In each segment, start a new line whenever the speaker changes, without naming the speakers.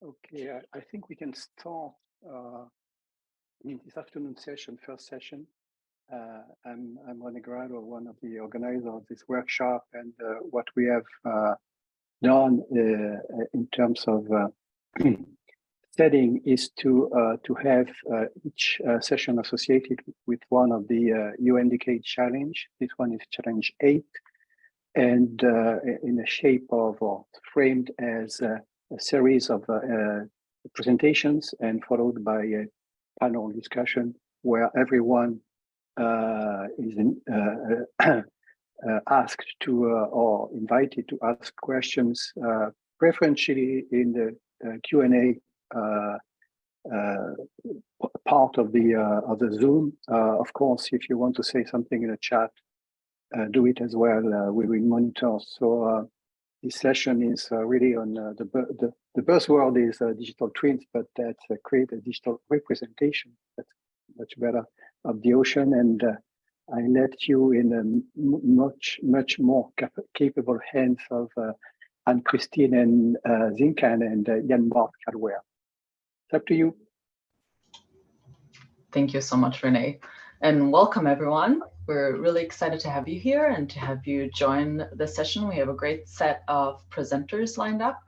Okay, I think we can start in this afternoon session, first session. I'm René Garello, one of the organizers of this workshop, and what we have done in terms of setting is to have each session associated with one of the UNDK challenge. This one is challenge 8, and in the shape of or framed as a series of presentations and followed by a panel discussion where everyone is asked to or invited to ask questions, preferentially in the Q&A part of the Zoom. Of course, if you want to say something in the chat, do it as well. We will monitor. So this session is really on the buzzword is digital twins, but that's create a digital representation that's much better of the ocean. And I let you in a much more capable hands of Anne-Christine and Zinkann and Jan-Bart Calewaert. It's up to you.
Thank you so much, René. And welcome, everyone. We're really excited to have you here and to have you join the session. We have a great set of presenters lined up.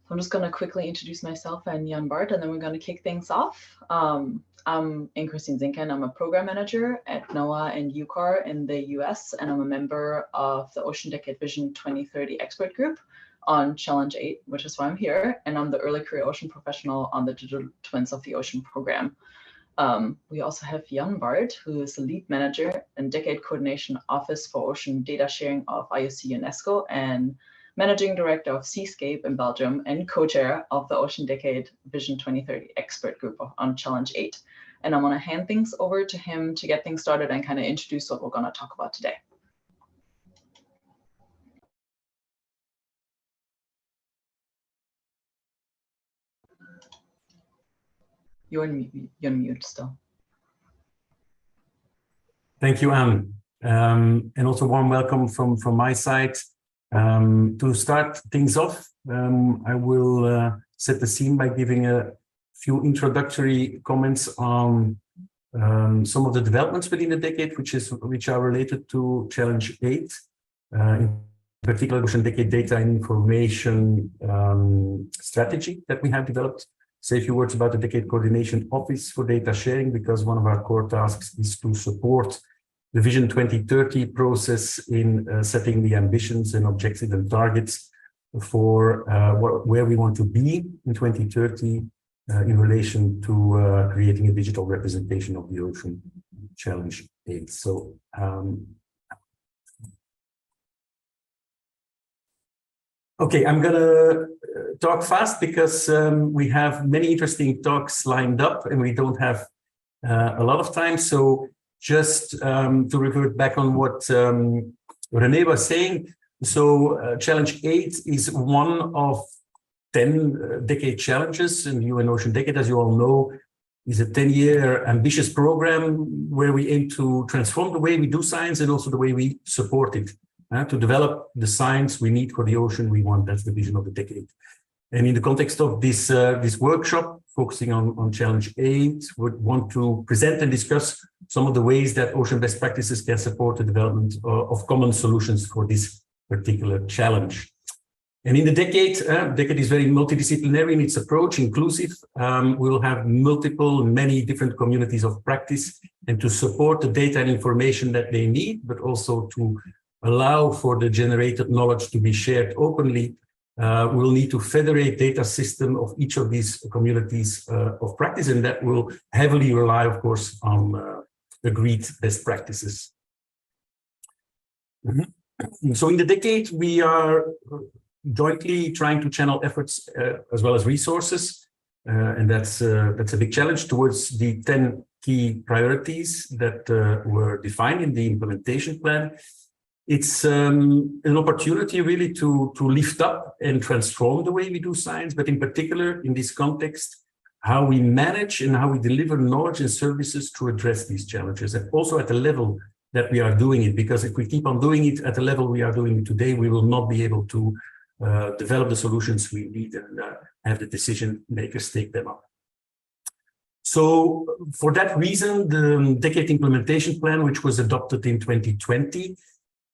I'm just going to quickly introduce myself and Jan-Bart, and then we're going to kick things off. I'm Anne-Christine Zinkann. I'm a program manager at NOAA and UCAR in the US, and I'm a member of the Ocean Decade Vision 2030 expert group on Challenge 8, which is why I'm here. And I'm the early career ocean professional on the Digital Twins of the Ocean program. We also have Jan-Bart, who is the lead manager and Decade Coordination Office for Ocean Data Sharing of IOC-UNESCO and Managing Director of Seascape in Belgium and co-chair of the Ocean Decade Vision 2030 expert group on Challenge 8. And I'm going to hand things over to him to get things started and kind of introduce what we're going to talk about today. You're on mute still.
Thank you, Anne. And also warm welcome from my side. To start things off, I will set the scene by giving a few introductory comments on some of the developments within the decade, which are related to Challenge 8, in particular, Ocean Decade Data and Information strategy that we have developed. Say a few words about the Decade Coordination Office for Data Sharing, because one of our core tasks is to support the Vision 2030 process in setting the ambitions and objectives and targets for where we want to be in 2030 in relation to creating a digital representation of the ocean, Challenge 8. So, okay, I'm going to talk fast because we have many interesting talks lined up and we don't have a lot of time. So just to revert back on what René was saying. So Challenge 8 is one of 10 decade challenges in the UN Ocean Decade, as you all know, is a 10-year ambitious program where we aim to transform the way we do science and also the way we support it. To develop the science we need for the ocean we want. That's the vision of the decade. And in the context of this workshop, focusing on Challenge 8, we want to present and discuss some of the ways that ocean best practices can support the development of common solutions for this particular challenge. And in the decade, decade is very multidisciplinary in its approach, inclusive. We'll have many different communities of practice, and to support the data and information that they need, but also to allow for the generated knowledge to be shared openly, we'll need to federate data system of each of these communities of practice, and that will heavily rely, of course, on agreed best practices. So in the decade, we are jointly trying to channel efforts as well as resources, and that's a big challenge towards the 10 key priorities that were defined in the implementation plan. It's an opportunity really to lift up and transform the way we do science, but in particular in this context, how we manage and how we deliver knowledge and services to address these challenges, and also at the level that we are doing it, because if we keep on doing it at the level we are doing it today, we will not be able to develop the solutions we need and have the decision makers take them up. So for that reason, the decade implementation plan, which was adopted in 2020,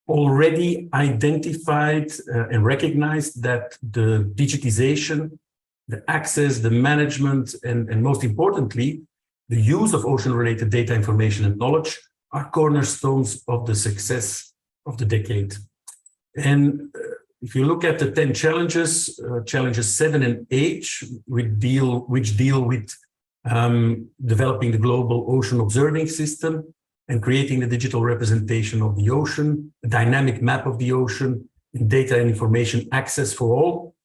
already identified and recognized that the digitization, the access, the management, and most importantly, the use of ocean-related data, information, and knowledge are cornerstones of the success of the decade. And if you look at the 10 challenges, challenges 7 and 8, which deal with developing the global ocean observing system and creating the digital representation of the ocean, a dynamic map of the ocean, and data and information access for all,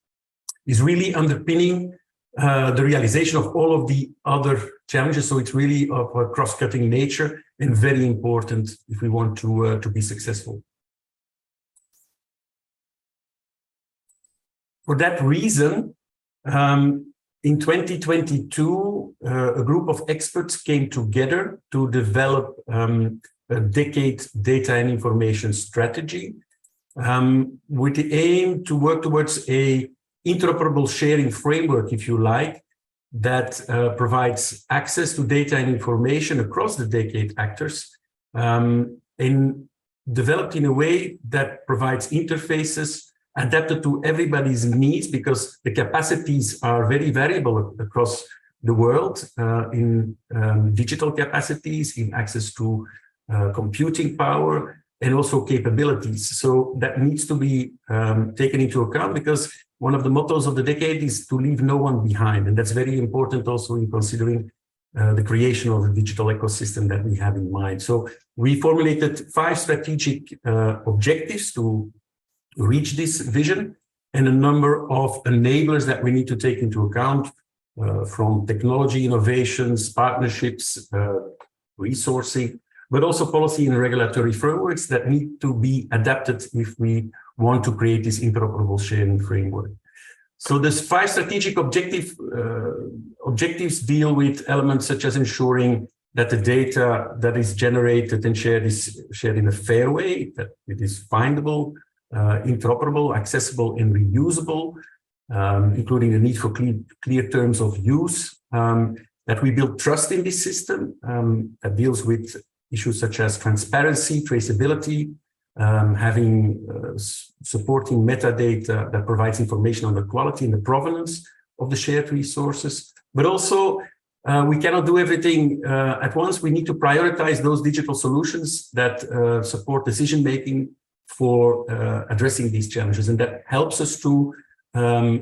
is really underpinning the realization of all of the other challenges. So it's really of a cross-cutting nature and very important if we want to be successful. For that reason, in 2022, a group of experts came together to develop a decade data and information strategy with the aim to work towards a interoperable sharing framework, if you like, that provides access to data and information across the decade actors and developed in a way that provides interfaces adapted to everybody's needs, because the capacities are very variable across the world in digital capacities, in access to computing power, and also capabilities. So that needs to be taken into account, because one of the mottos of the decade is to leave no one behind. And that's very important also in considering the creation of the digital ecosystem that we have in mind. So we formulated 5 strategic objectives to reach this vision, and a number of enablers that we need to take into account from technology innovations, partnerships, resourcing, but also policy and regulatory frameworks that need to be adapted if we want to create this interoperable sharing framework. So these 5 strategic objectives deal with elements such as ensuring that the data that is generated and shared is shared in a fair way, that it is findable, interoperable, accessible, and reusable, including the need for clear terms of use, that we build trust in this system that deals with issues such as transparency, traceability, having supporting metadata that provides information on the quality and the provenance of the shared resources. But also, we cannot do everything at once. We need to prioritize those digital solutions that support decision-making for addressing these challenges. And that helps us to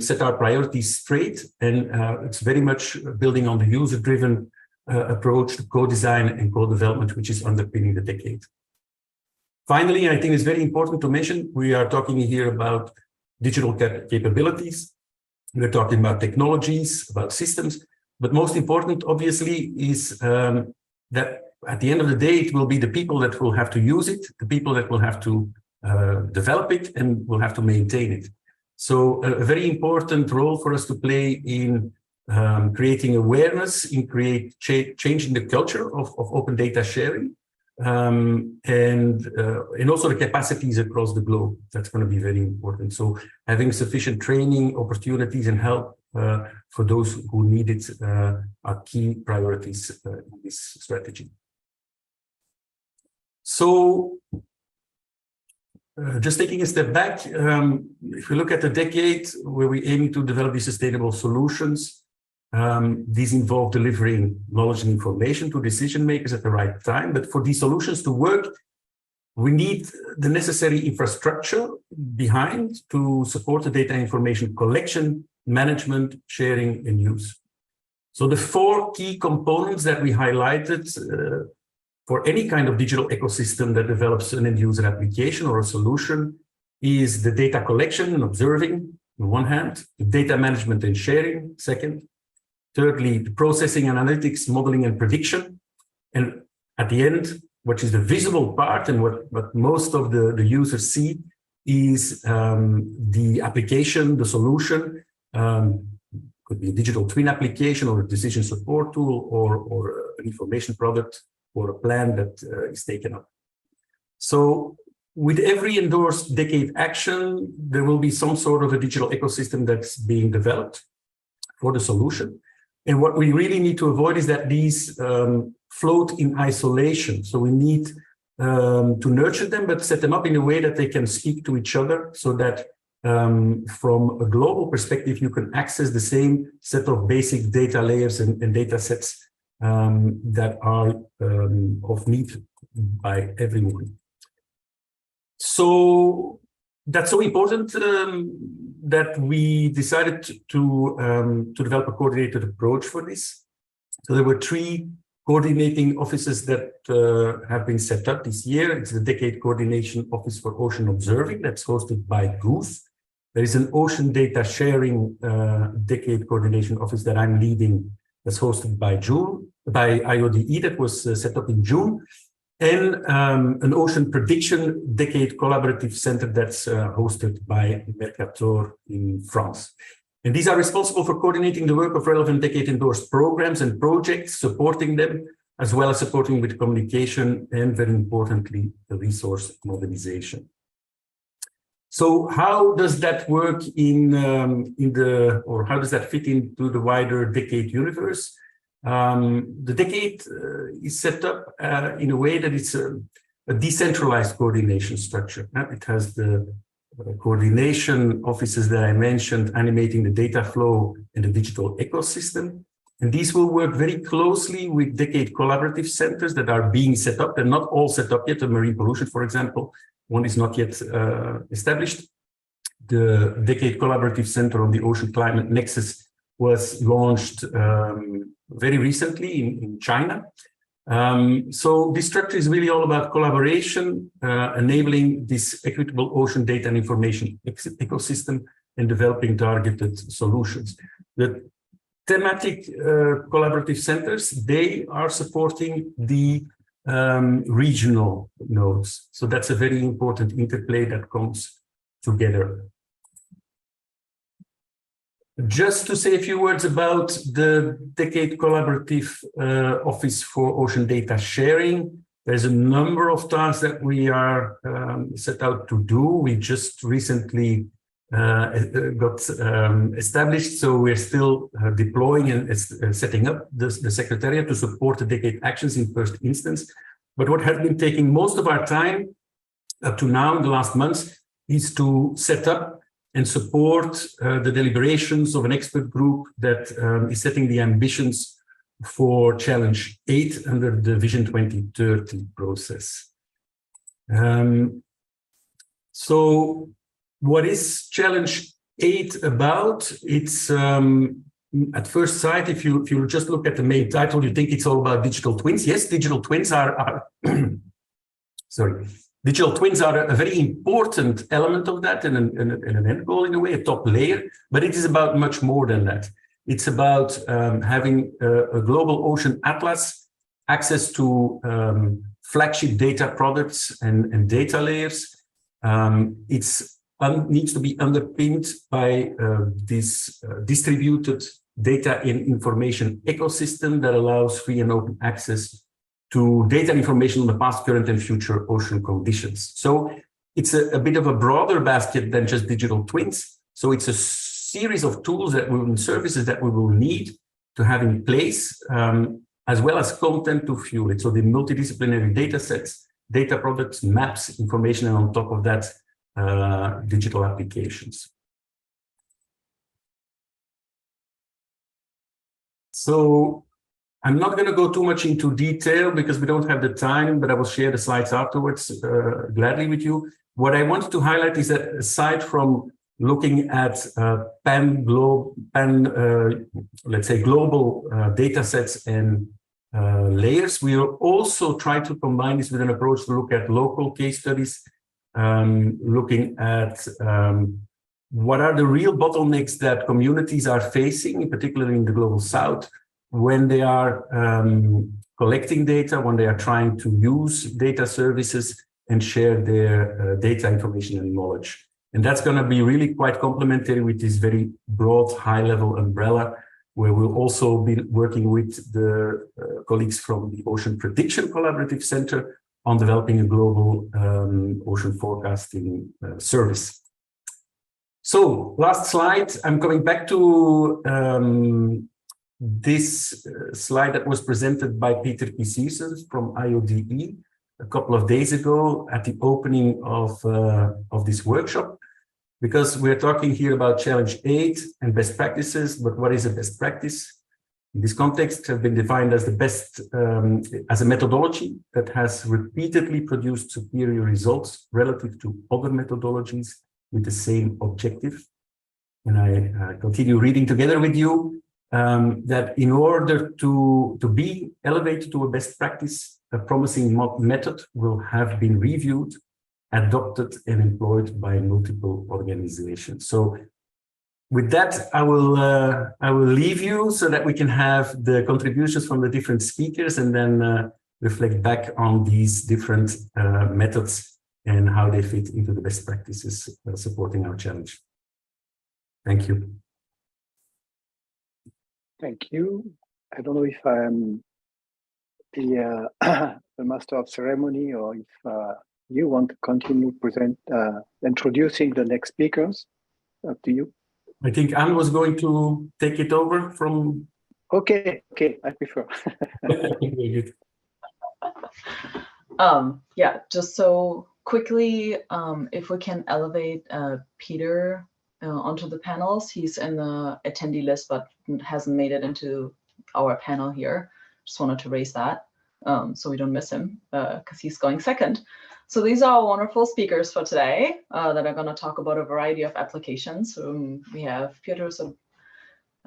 set our priorities straight. And it's very much building on the user-driven approach to co-design and co-development, which is underpinning the decade. Finally, I think it's very important to mention, we are talking here about digital capabilities. We're talking about technologies, about systems, but most important, obviously, is that at the end of the day, it will be the people that will have to use it, the people that will have to develop it, and will have to maintain it. So a very important role for us to play in creating awareness, in changing the culture of open data sharing, and also the capacities across the globe. That's going to be very important. So having sufficient training, opportunities, and help for those who need it are key priorities in this strategy. So just taking a step back, if we look at the decade where we're aiming to develop these sustainable solutions, these involve delivering knowledge and information to decision makers at the right time. But for these solutions to work, we need the necessary infrastructure behind to support the data information collection, management, sharing, and use. So the 4 key components that we highlighted for any kind of digital ecosystem that develops an end user application or a solution is the data collection and observing on one hand, the data management and sharing second, thirdly, the processing, analytics, modeling, and prediction. And at the end, which is the visible part and what most of the users see is the application, the solution, could be a digital twin application or a decision support tool or an information product or a plan that is taken up. So with every endorsed decade action, there will be some sort of a digital ecosystem that's being developed for the solution. And what we really need to avoid is that these float in isolation. So we need to nurture them, but set them up in a way that they can speak to each other, so that from a global perspective, you can access the same set of basic data layers and data sets that are of need by everyone. So that's so important that we decided to develop a coordinated approach for this. So there were 3 coordinating offices that have been set up this year. It's the Decade Coordination Office for Ocean Observing that's hosted by Goose. There is an Ocean Data Sharing Decade Coordination Office that I'm leading, that's hosted by IODE, that was set up in June. And an Ocean Prediction Decade Collaborative Center that's hosted by Mercator in France. And these are responsible for coordinating the work of relevant decade-endorsed programs and projects, supporting them, as well as supporting with communication and, very importantly, the resource mobilization. So how does that work or how does that fit into the wider decade universe? The decade is set up in a way that it's a decentralized coordination structure. It has the coordination offices that I mentioned, animating the data flow and the digital ecosystem. And these will work very closely with decade collaborative centers that are being set up. They're not all set up yet. The marine pollution, for example, one is not yet established. The Decade Collaborative Center on the Ocean Climate Nexus was launched very recently in China. So this structure is really all about collaboration, enabling this equitable ocean data and information ecosystem and developing targeted solutions. The thematic collaborative centers, they are supporting the regional nodes. So that's a very important interplay that comes together. Just to say a few words about the Decade Collaborative Office for Ocean Data Sharing. There's a number of tasks that we are set out to do. We just recently got established, so we're still deploying and setting up the Secretariat to support the decade actions in first instance. But what has been taking most of our time up to now in the last months is to set up and support the deliberations of an expert group that is setting the ambitions for Challenge 8 under the Vision 2030 process. So what is Challenge 8 about? It's at first sight, if you just look at the main title, you think it's all about digital twins. Yes, digital twins are sorry. Digital twins are a very important element of that and an end goal in a way, a top layer, but it is about much more than that. It's about having a global ocean atlas, access to flagship data products and data layers. It needs to be underpinned by this distributed data and information ecosystem that allows free and open access to data and information on the past, current, and future ocean conditions. So it's a bit of a broader basket than just digital twins. So it's a series of tools and services that we will need to have in place, as well as content to fuel it. So the multidisciplinary data sets, data products, maps, information, and on top of that, digital applications. So I'm not going to go too much into detail because we don't have the time, but I will share the slides afterwards gladly with you. What I wanted to highlight is that aside from looking at let's say global data sets and layers, we will also try to combine this with an approach to look at local case studies, looking at what are the real bottlenecks that communities are facing, particularly in the global south, when they are collecting data, when they are trying to use data services and share their data information and knowledge. And that's going to be really quite complementary with this very broad, high-level umbrella, where we'll also be working with the colleagues from the Ocean Prediction Collaborative Center on developing a global ocean forecasting service. So last slide, I'm coming back to this slide that was presented by Piotr from IODE a couple of days ago at the opening of this workshop, because we're talking here about challenge 8 and best practices. But what is a best practice? In this context, have been defined as the best, as a methodology that has repeatedly produced superior results relative to other methodologies with the same objective. And I continue reading together with you that in order to be elevated to a best practice, a promising method will have been reviewed, adopted, and employed by multiple organizations. So with that, I will leave you so that we can have the contributions from the different speakers and then reflect back on these different methods and how they fit into the best practices supporting our challenge. Thank you.
Thank you. I don't know if I'm the master of ceremony or if you want to continue introducing the next speakers. Up to you.
I think Anne was going to take it over from.
Okay, I prefer.
Very good.
Yeah, just so quickly, if we can elevate Peter onto the panels. He's in the attendee list, but hasn't made it into our panel here. Just wanted to raise that so we don't miss him because he's going second. So these are our wonderful speakers for today that are going to talk about a variety of applications. We have Piotr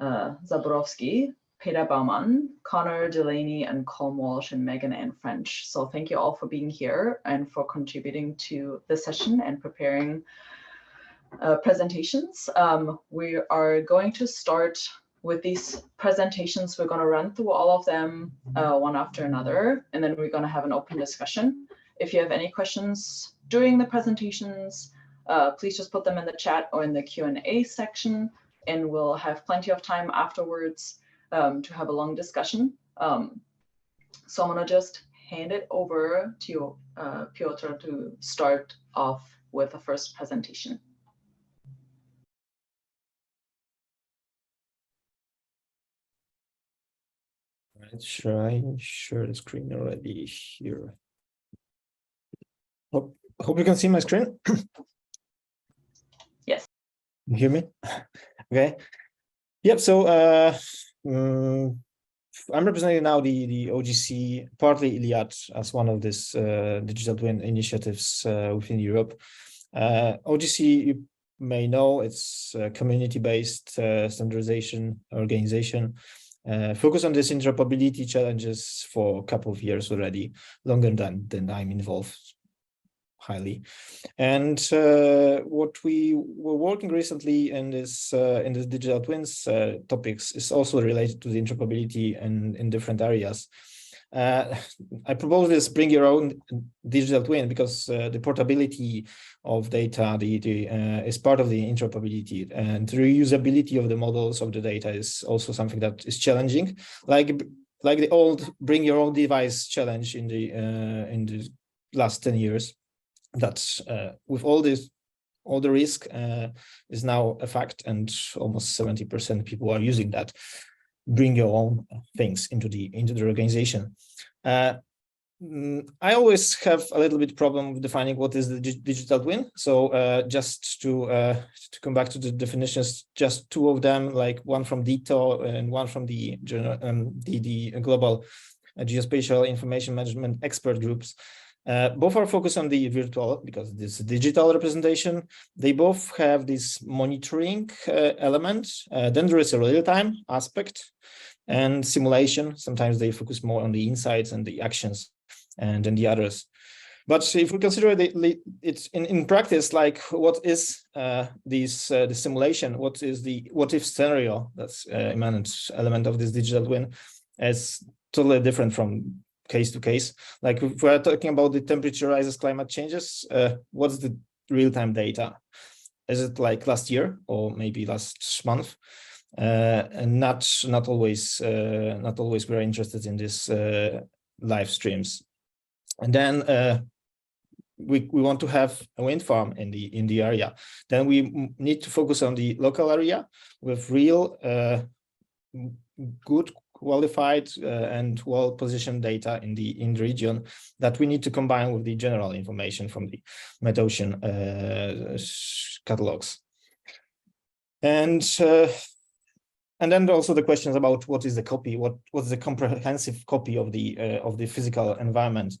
Zaborowski, Peter Baumann, Conor Delaney, and Colm Walsh in Megan and French. So thank you all for being here and for contributing to the session and preparing presentations. We are going to start with these presentations. We're going to run through all of them one after another, and then we're going to have an open discussion. If you have any questions during the presentations, please just put them in the chat or in the Q&A section, and we'll have plenty of time afterwards to have a long discussion. So I'm going to just hand it over to you, Piotr, to start off with the first presentation.
Right, should I share the screen already here? Hope you can see my screen.
Yes.
You hear me? Okay. Yep. So I'm representing now the OGC, partly Iliad, as one of these digital twin initiatives within Europe. OGC, you may know, it's a community-based standardization organization. Focus on this interoperability challenges for a couple of years already, longer than I'm involved highly. And what we were working recently in this digital twins topics is also related to the interoperability and in different areas. I propose this bring your own digital twin because the portability of data is part of the interoperability, and the reusability of the models of the data is also something that is challenging, like the old bring your own device challenge in the last 10 years. That's with all the risk is now a fact, and almost 70% people are using that. Bring your own things into the organization. I always have a little bit problem with defining what is the digital twin. So just to come back to the definitions, just two of them, like one from DITO and one from the global geospatial information management expert groups. Both are focused on the virtual because this digital representation. They both have this monitoring element. Then there is a real-time aspect and simulation. Sometimes they focus more on the insights and the actions and then the others. But if we consider it's in practice, like what is the simulation? What is the what if scenario? That's immanent element of this digital twin. It's totally different from case to case. Like if we're talking about the temperature rises, climate changes, what's the real-time data? Is it like last year or maybe last month? And not always we're interested in this live streams. And then we want to have a wind farm in the area. Then we need to focus on the local area with real good qualified and well-positioned data in the region that we need to combine with the general information from the MetOcean catalogs. And then also the questions about what is the copy, what's the comprehensive copy of the physical environment,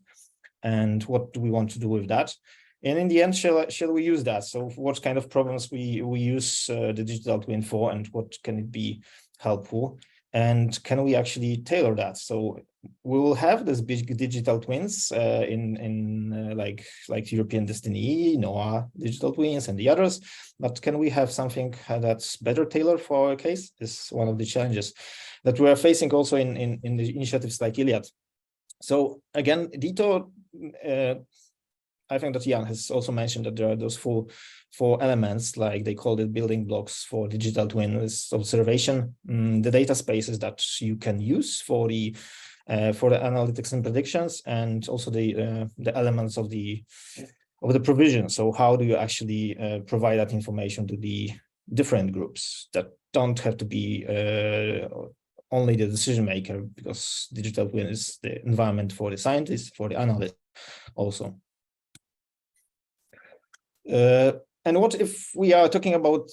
and what do we want to do with that? And in the end, shall we use that? So what kind of problems we use the digital twin for, and what can it be helpful? And can we actually tailor that? So we will have these big digital twins like European Destiny, NOAA digital twins, and the others. But can we have something that's better tailored for our case? Is one of the challenges that we are facing also in the initiatives like ILIAD. So again, DITO, I think that Jan has also mentioned that there are those four elements, like they called it building blocks for digital twin, is observation, the data spaces that you can use for the analytics and predictions, and also the elements of the provision. So how do you actually provide that information to the different groups that don't have to be only the decision maker, because digital twin is the environment for the scientists, for the analysts also. And what if we are talking about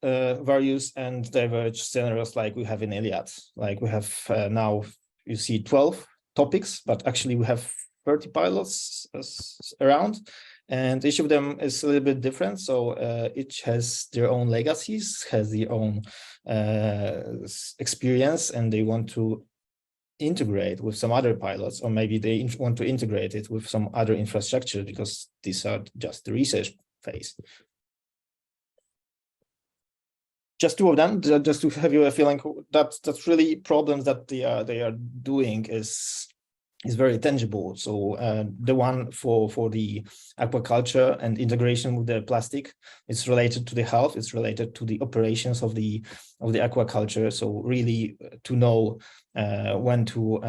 various and diverse scenarios like we have in ILIAD? Like we have now, you see 12 topics, but actually we have 30 pilots around, and each of them is a little bit different. So each has their own legacies, has their own experience, and they want to integrate with some other pilots, or maybe they want to integrate it with some other infrastructure, because these are just the research phase. Just two of them, just to have you a feeling that that's really problems that they are doing is very tangible. So the one for the aquaculture and integration with the plastic, it's related to the health, it's related to the operations of the aquaculture. So really to know when to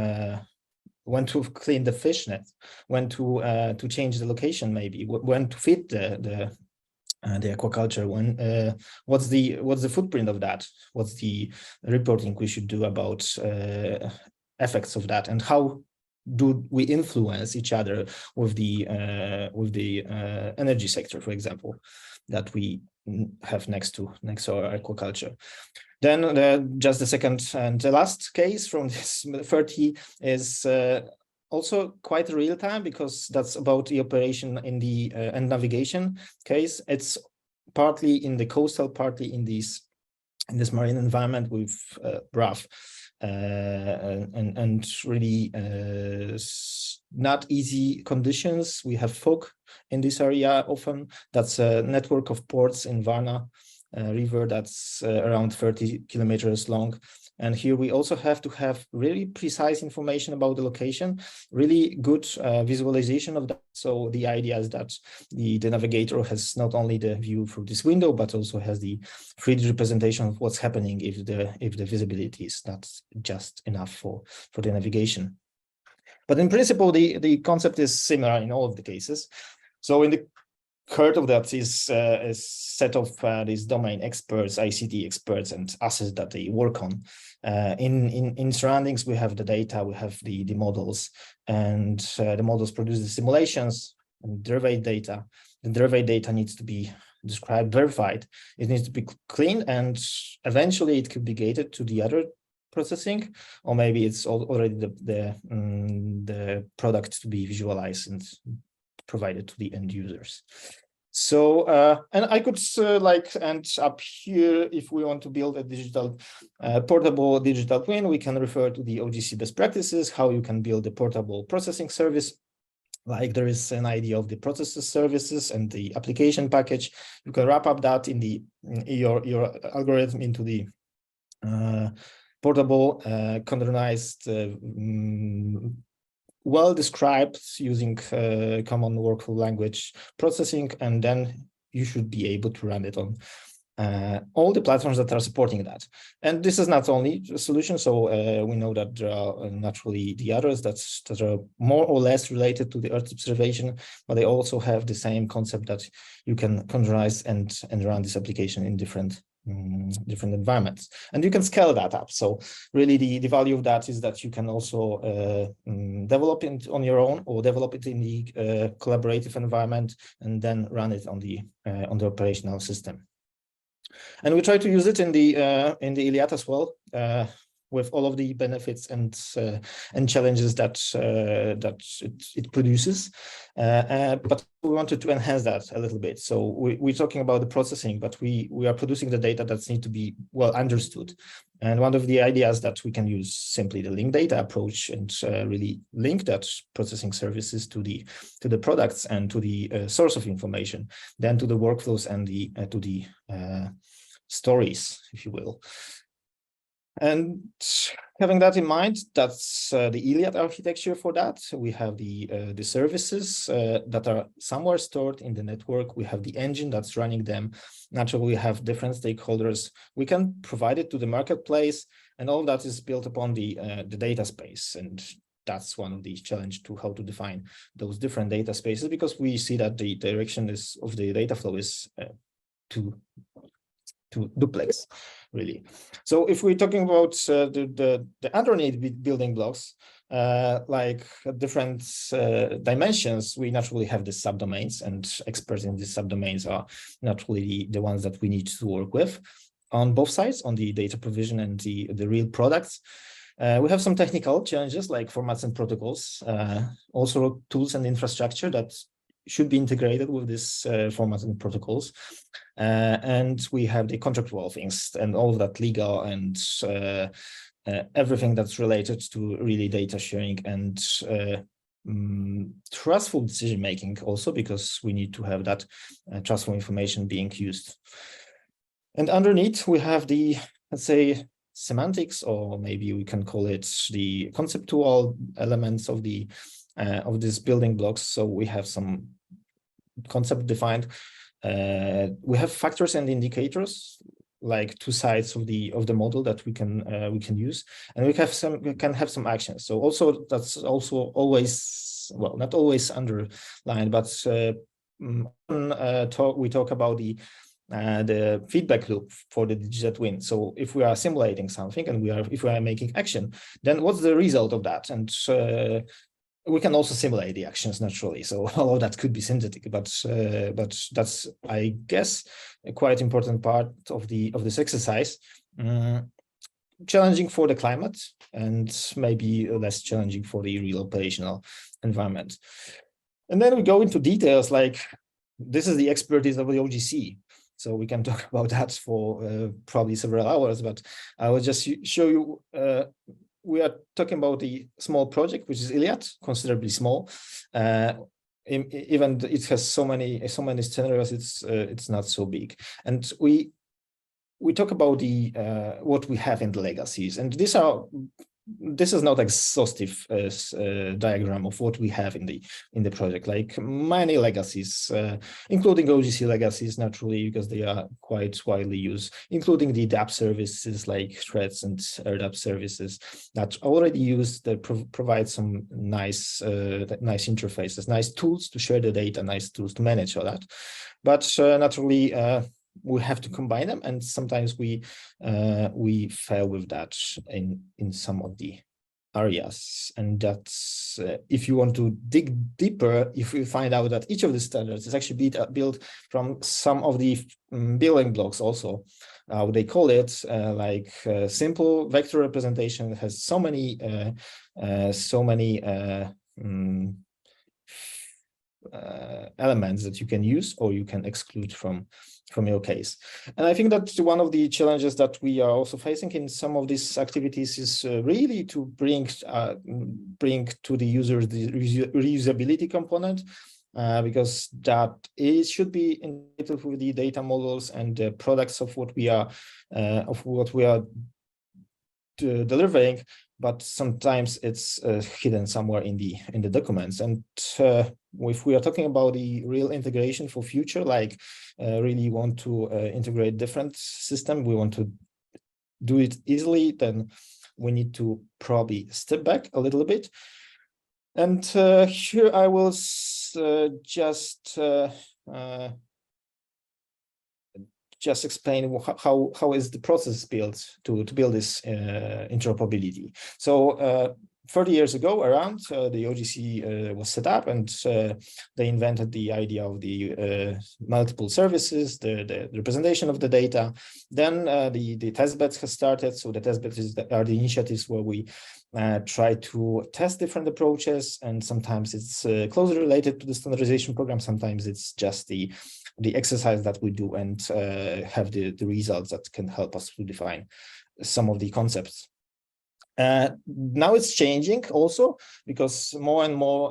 clean the fish net, when to change the location, maybe when to feed the aquaculture, when what's the footprint of that, what's the reporting we should do about effects of that, and how do we influence each other with the energy sector, for example, that we have next to our aquaculture. Then just the second and the last case from this 30 is also quite real time, because that's about the operation in the and navigation case. It's partly in the coastal, partly in this marine environment with rough and really not easy conditions. We have fog in this area often. That's a network of ports in Varna river that's around 30 kilometers long. And here we also have to have really precise information about the location, really good visualization of that. So the idea is that the navigator has not only the view through this window, but also has the 3D representation of what's happening if the visibility is not just enough for the navigation. But in principle, the concept is similar in all of the cases. So in the heart of that is a set of these domain experts, ICT experts, and assets that they work on. In surroundings, we have the data, we have the models, and the models produce the simulations and derived data. The derived data needs to be described, verified. It needs to be clean, and eventually it could be gated to the other processing, or maybe it's already the product to be visualized and provided to the end users. So and I could end up here. If we want to build a digital portable digital twin, we can refer to the OGC best practices, how you can build a portable processing service. Like there is an idea of the processor services and the application package. You can wrap up that in your algorithm into the portable containerized well described using common workflow language processing, and then you should be able to run it on all the platforms that are supporting that. And this is not only a solution. So we know that there are naturally the others that are more or less related to the Earth observation, but they also have the same concept that you can containerise and run this application in different environments, and you can scale that up. So really the value of that is that you can also develop it on your own or develop it in the collaborative environment and then run it on the operational system. And we try to use it in the ILiAD as well, with all of the benefits and challenges that it produces. But we wanted to enhance that a little bit. So we're talking about the processing, but we are producing the data that needs to be well understood. And one of the ideas that we can use simply the link data approach and really link that processing services to the products and to the source of information, then to the workflows and to the stories, if you will. And having that in mind, that's the ILiAD architecture for that. We have the services that are somewhere stored in the network. We have the engine that's running them. Naturally, we have different stakeholders. We can provide it to the marketplace, and all that is built upon the data space. And that's one of the challenges to how to define those different data spaces, because we see that the direction of the data flow is to duplex, really. So if we're talking about the underneath building blocks, like different dimensions, we naturally have the subdomains, and experts in these subdomains are naturally the ones that we need to work with on both sides, on the data provision and the real products. We have some technical challenges like formats and protocols, also tools and infrastructure that should be integrated with this formats and protocols. And we have the contractual things and all of that legal and everything that's related to really data sharing and trustful decision making also, because we need to have that trustful information being used. And underneath we have the, let's say, semantics, or maybe we can call it the conceptual elements of the of these building blocks. So we have some concept defined. We have factors and indicators, like two sides of the model that we can use, and we can have some actions. So also that's also always, well, not always underlined, but we talk about the feedback loop for the digital twin. So if we are simulating something and if we are making action, then what's the result of that? And we can also simulate the actions naturally. So all of that could be synthetic, but that's, I guess, a quite important part of this exercise. Challenging for the climate and maybe less challenging for the real operational environment. And then we go into details like this is the expertise of the OGC. So we can talk about that for probably several hours, but I will just show you. We are talking about a small project, which is ILiAD, considerably small. Even it has so many scenarios, it's not so big. And we talk about the what we have in the legacies, and this is not exhaustive diagram of what we have in the project, like many legacies, including OGC legacies, naturally, because they are quite widely used, including the DAP services like threads and ERDDAP services that already use that provide some nice interfaces, nice tools to share the data, nice tools to manage all that. But naturally, we have to combine them, and sometimes we fail with that in some of the areas. And that's if you want to dig deeper, if you find out that each of the standards is actually built from some of the building blocks also, they call it like simple vector representation has so many elements that you can use or you can exclude from your case. And I think that one of the challenges that we are also facing in some of these activities is really to bring to the users the reusability component, because that should be integrated with the data models and the products of what we are delivering, but sometimes it's hidden somewhere in the documents. And if we are talking about the real integration for future, like really want to integrate different systems, we want to do it easily, then we need to probably step back a little bit. And here I will just explain how is the process built to build this interoperability. So 30 years ago around, the OGC was set up, and they invented the idea of the multiple services, the representation of the data. Then the testbeds has started. So the testbeds are the initiatives where we try to test different approaches, and sometimes it's closely related to the standardization program. Sometimes it's just the exercise that we do and have the results that can help us to define some of the concepts. Now it's changing also, because more and more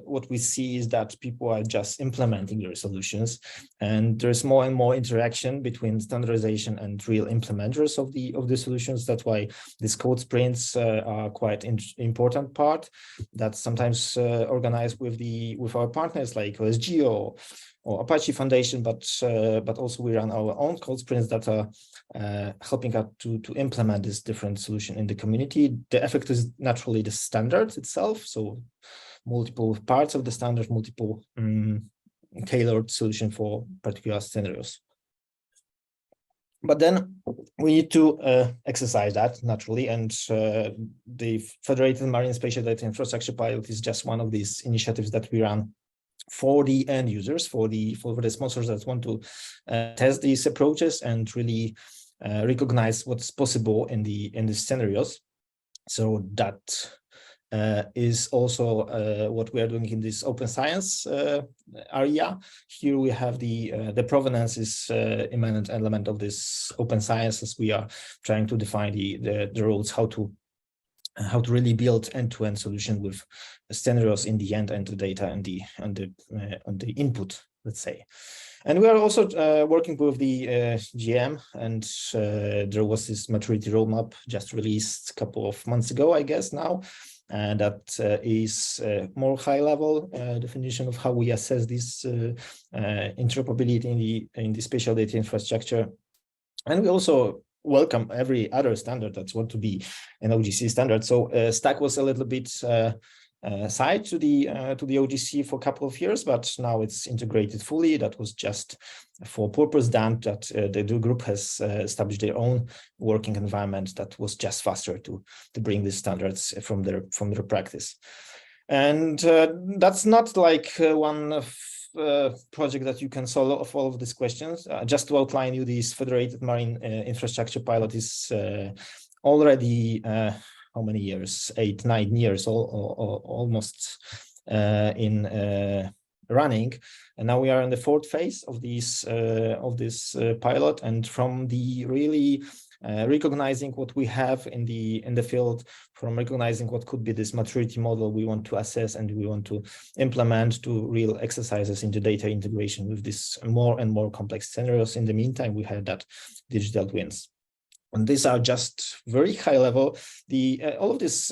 what we see is that people are just implementing their solutions, and there's more and more interaction between standardization and real implementers of the solutions. That's why these code sprints are quite important part that's sometimes organized with our partners like OSG or Apache Foundation, but also we run our own code sprints that are helping us to implement this different solution in the community. The effect is naturally the standard itself, so multiple parts of the standard, multiple tailored solution for particular scenarios. But then we need to exercise that naturally, and the Federated Marine Spatial Data Infrastructure Pilot is just one of these initiatives that we run for the end users, for the sponsors that want to test these approaches and really recognize what's possible in the scenarios. So that is also what we are doing in this open science area. Here we have the provenance is immanent element of this open science, as we are trying to define the rules, how to really build end-to-end solution with scenarios in the end, and the data and the input, let's say. And we are also working with the GM, and there was this maturity roadmap just released a couple of months ago, I guess now, and that is more high-level definition of how we assess this interoperability in the spatial data infrastructure. And we also welcome every other standard that's want to be an OGC standard. So Stack was a little bit side to the OGC for a couple of years, but now it's integrated fully. That was just for purpose done, that the group has established their own working environment that was just faster to bring these standards from their practice. And that's not like one project that you can solve all of these questions. Just to outline you, this Federated Marine Infrastructure Pilot is already how many years? 8-9 years, almost in running, and now we are in the 4th phase of this pilot. And from the really recognizing what we have in the field, from recognizing what could be this maturity model we want to assess and we want to implement, to real exercises into data integration with this more and more complex scenarios. In the meantime, we had that digital twins. And these are just very high level. All of these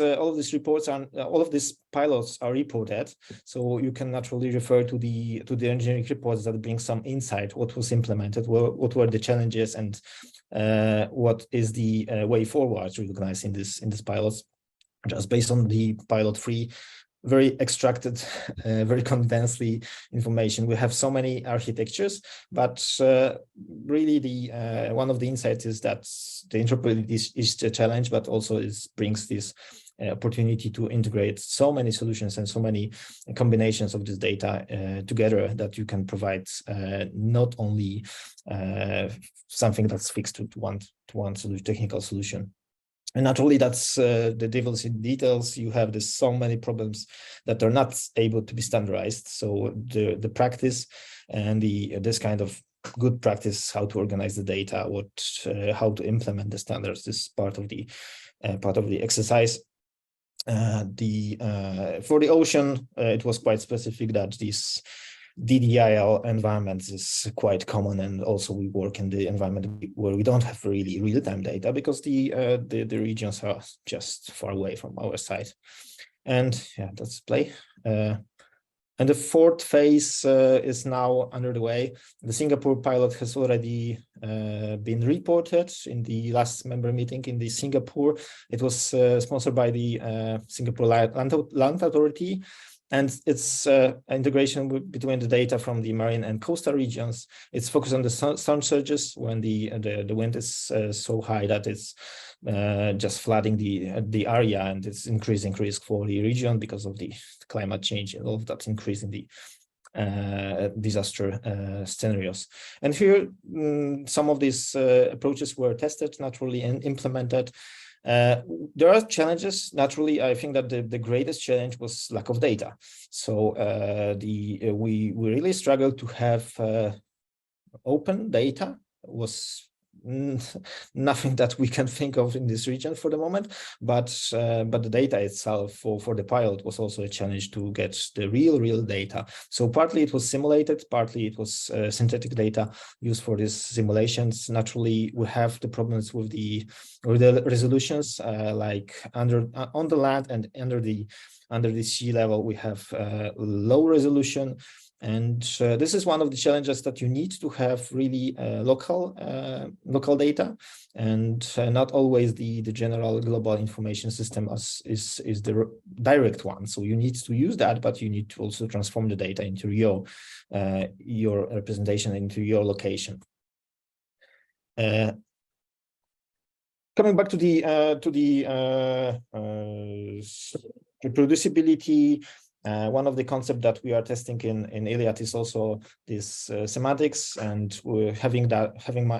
reports are, all of these pilots are reported, so you can naturally refer to the engineering reports that bring some insight. What was implemented, what were the challenges, and what is the way forward recognized in this pilots. Just based on the pilot 3, very extracted, very condensedly information. We have so many architectures, but really the one of the insights is that the interoperability is the challenge, but also it brings this opportunity to integrate so many solutions and so many combinations of this data together, that you can provide not only something that's fixed to one solution, technical solution. And not only that's the devil's in details. You have so many problems that are not able to be standardized. So the practice and this kind of good practice, how to organize the data, how to implement the standards, is part of the exercise. For the ocean, it was quite specific that this DDIL environments is quite common, and also we work in the environment where we don't have really real-time data because the regions are just far away from our site. And yeah, let's play. And the fourth phase is now under the way. The Singapore pilot has already been reported in the last member meeting in the Singapore. It was sponsored by the Singapore Land Authority, and it's integration between the data from the marine and coastal regions. It's focused on the storm surges when the wind is so high that it's just flooding the area, and it's increasing risk for the region because of the climate change and all of that, increasing the disaster scenarios. And here, some of these approaches were tested naturally and implemented. There are challenges. Naturally, I think that the greatest challenge was lack of data. So we really struggled to have open data. Was nothing that we can think of in this region for the moment, but the data itself for the pilot was also a challenge to get the real data. So partly it was simulated, partly it was synthetic data used for these simulations. Naturally, we have the problems with the resolutions, like on the land and under the sea level, we have low resolution. And this is one of the challenges, that you need to have really local data, and not always the general global information system is the direct one. So you need to use that, but you need to also transform the data into your representation, into your location. Coming back to the reproducibility. One of the concepts that we are testing in ILIAD is also this semantics, and we're having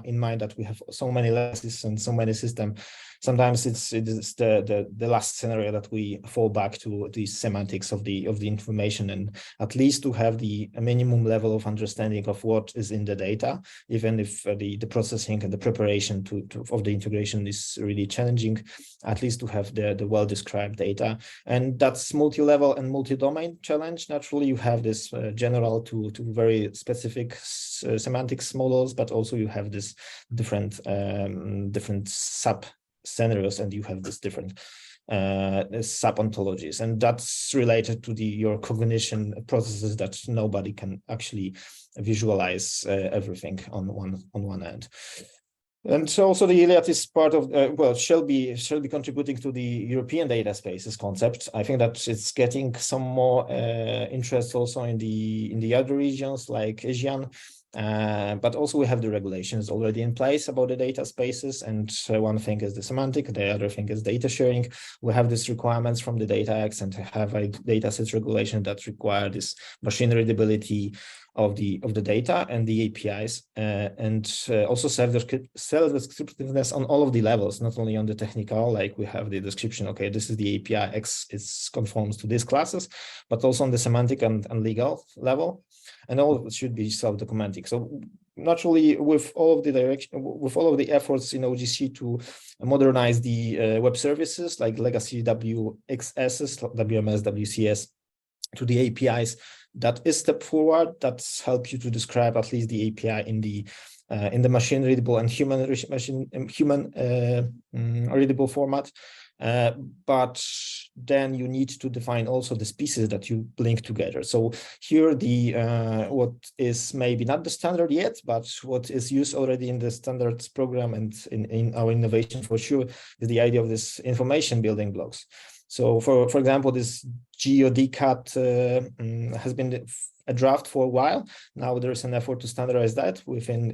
in mind that we have so many legacies and so many systems. Sometimes it is the last scenario that we fall back to the semantics of the information, and at least to have the minimum level of understanding of what is in the data, even if the processing and the preparation of the integration is really challenging. At least to have the well-described data, and that's multi-level and multi-domain challenge. Naturally, you have this general to very specific semantics models, but also you have this different sub scenarios, and you have this different sub-ontologies, and that's related to your cognition processes that nobody can actually visualize everything on one end. And so also the ILIAD is part of, shall be contributing to the European data spaces concept. I think that it's getting some more interest also in the other regions like ASEAN. But also we have the regulations already in place about the data spaces, and one thing is the semantic, the other thing is data sharing. We have these requirements from the Data Acts, and have a datasets regulation that require this machine readability of the data and the APIs, and also self-descriptiveness on all of the levels, not only on the technical, like we have the description, okay, this is the API X, it conforms to these classes, but also on the semantic and legal level, and all of it should be self-documenting. So naturally, with all of the efforts in OGC to modernize the web services like legacy WXSs, WMS, WCS, to the APIs, that is step forward. That's help you to describe at least the API in the machine readable and human readable format. But then you need to define also the species that you link together. So here what is maybe not the standard yet, but what is used already in the standards program and in our innovation for sure, is the idea of this information building blocks. So for example, this GeoDCAT has been a draft for a while. Now there's an effort to standardize that within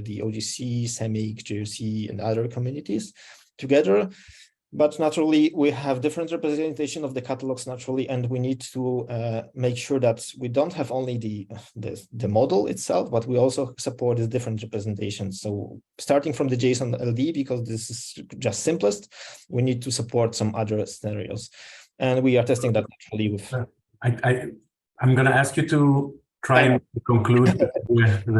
the OGC, CEMIC, JRC, and other communities together. But naturally, we have different representation of the catalogs naturally, and we need to make sure that we don't have only the model itself, but we also support the different representations. So starting from the JSON LD, because this is just simplest, we need to support some other scenarios. And we are testing that naturally with...
I'm going to ask you to try and conclude.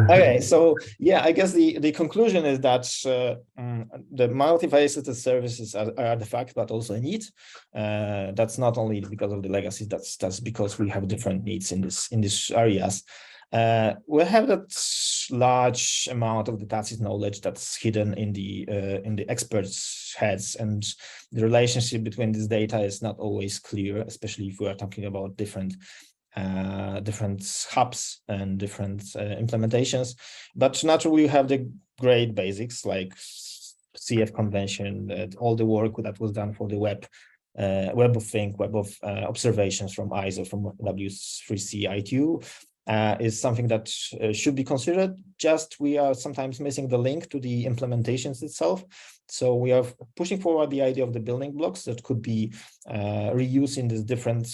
Okay, so yeah, I guess the conclusion is that the multifaceted services are the fact, but also a need. That's not only because of the legacy, that's because we have different needs in these areas. we'll have that large amount of the tacit knowledge that's hidden in the experts' heads, and the relationship between this data is not always clear, especially if we are talking about different hubs and different implementations. But naturally, we have the great basics like CF convention, all the work that was done for the web of things, web of observations from ISO, from W3C ITU, is something that should be considered. Just we are sometimes missing the link to the implementations itself. So we are pushing forward the idea of the building blocks that could be reused in these different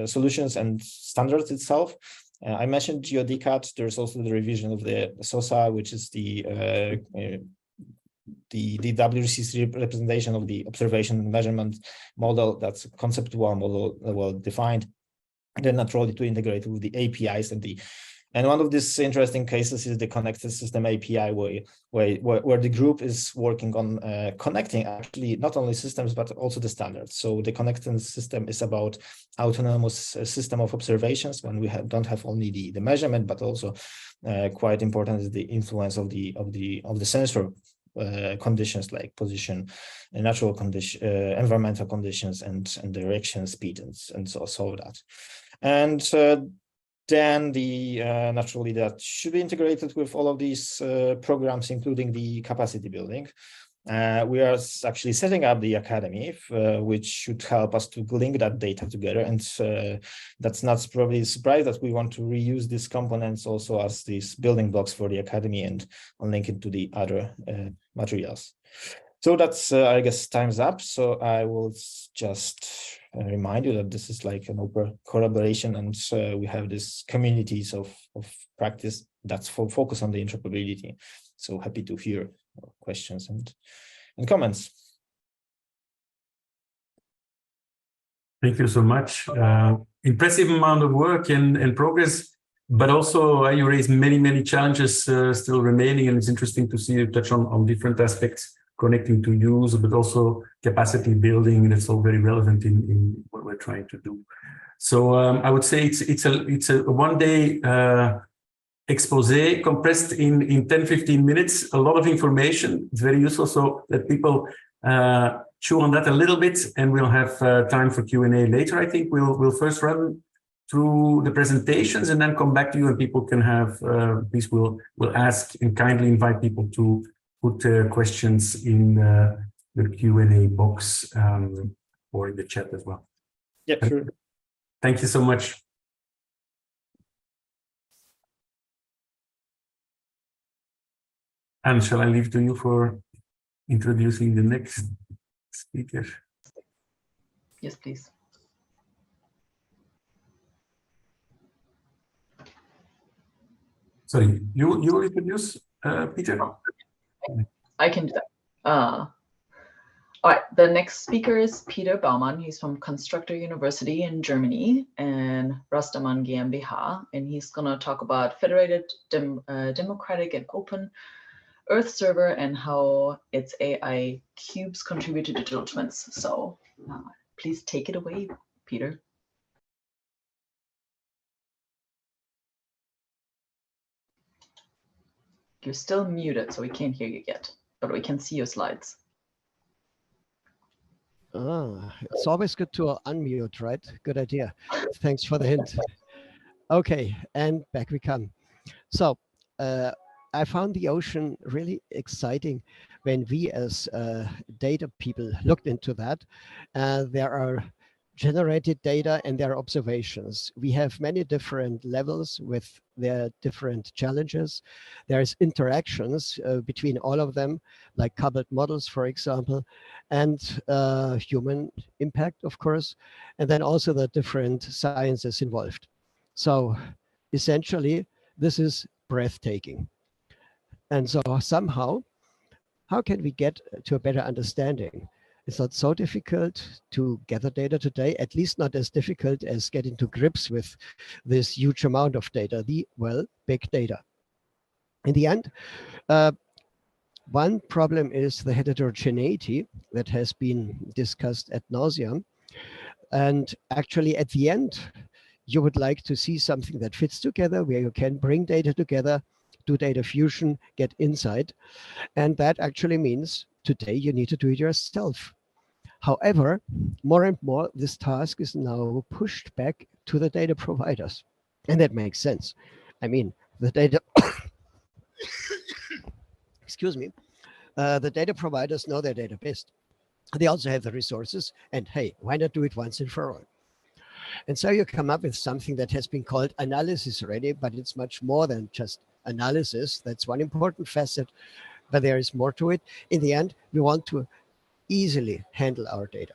solutions and standards itself. I mentioned GeoDCAT. There's also the revision of the SOSA, which is the W3C representation of the observation and measurement model. That's a conceptual model well defined. And then naturally to integrate with the APIs and one of these interesting cases is the connected system API, where the group is working on connecting actually not only systems but also the standards. So the connected system is about autonomous system of observations when we don't have only the measurement, but also quite important is the influence of the sensor conditions like position, natural condition, environmental conditions, and direction, speed, and so that. And then naturally that should be integrated with all of these programs, including the capacity building. We are actually setting up the academy, which should help us to link that data together. And that's not probably a surprise that we want to reuse these components also as these building blocks for the academy and link it to the other materials. So that's, I guess, time's up. So I will just remind you that this is like an open collaboration, and we have this communities of practice that's focus on the interoperability. So happy to hear questions and comments.
Thank you so much. Impressive amount of work and progress, but also you raised many challenges still remaining, and it's interesting to see you touch on different aspects connecting to use, but also capacity building. That's all very relevant in what we're trying to do. So I would say it's a one-day expose compressed in 10-15 minutes, a lot of information. It's very useful so that people chew on that a little bit, and we'll have time for Q&A later. I think we'll first run through the presentations and then come back to you, and people can have, please we'll ask and kindly invite people to put questions in the Q&A box or in the chat as well.
Yeah, sure.
Thank you so much. And shall I leave to you for introducing the next speaker?
Yes, please.
Sorry, you will introduce Peter?
I can do that. All right, the next speaker is Piotr Baumann. He's from Constructor University in Germany and rasdaman GmbH, and he's going to talk about federated, democratic, and open EarthServer and how its AI cubes contribute to digital twins. So please take it away, Peter. You're still muted, so we can't hear you yet, but we can see your slides.
It's always good to unmute, right? Good idea. Thanks for the hint. Okay, and back we come. So I found the ocean really exciting when we as data people looked into that. There are generated data and there are observations. We have many different levels with their different challenges. There's interactions between all of them, like coupled models, for example, and human impact, of course, and then also the different sciences involved. So essentially, this is breathtaking. And so somehow, how can we get to a better understanding? It's not so difficult to gather data today, at least not as difficult as getting to grips with this huge amount of data, big data. In the end, one problem is the heterogeneity that has been discussed ad nauseum. And actually, at the end, you would like to see something that fits together, where you can bring data together, do data fusion, get insight. And that actually means today you need to do it yourself. However, more and more, this task is now pushed back to the data providers. And that makes sense. I mean, the data, excuse me, the data providers know their data best. They also have the resources, and hey, why not do it once and for all? And so you come up with something that has been called analysis ready, but it's much more than just analysis. That's one important facet, but there is more to it. In the end, we want to easily handle our data.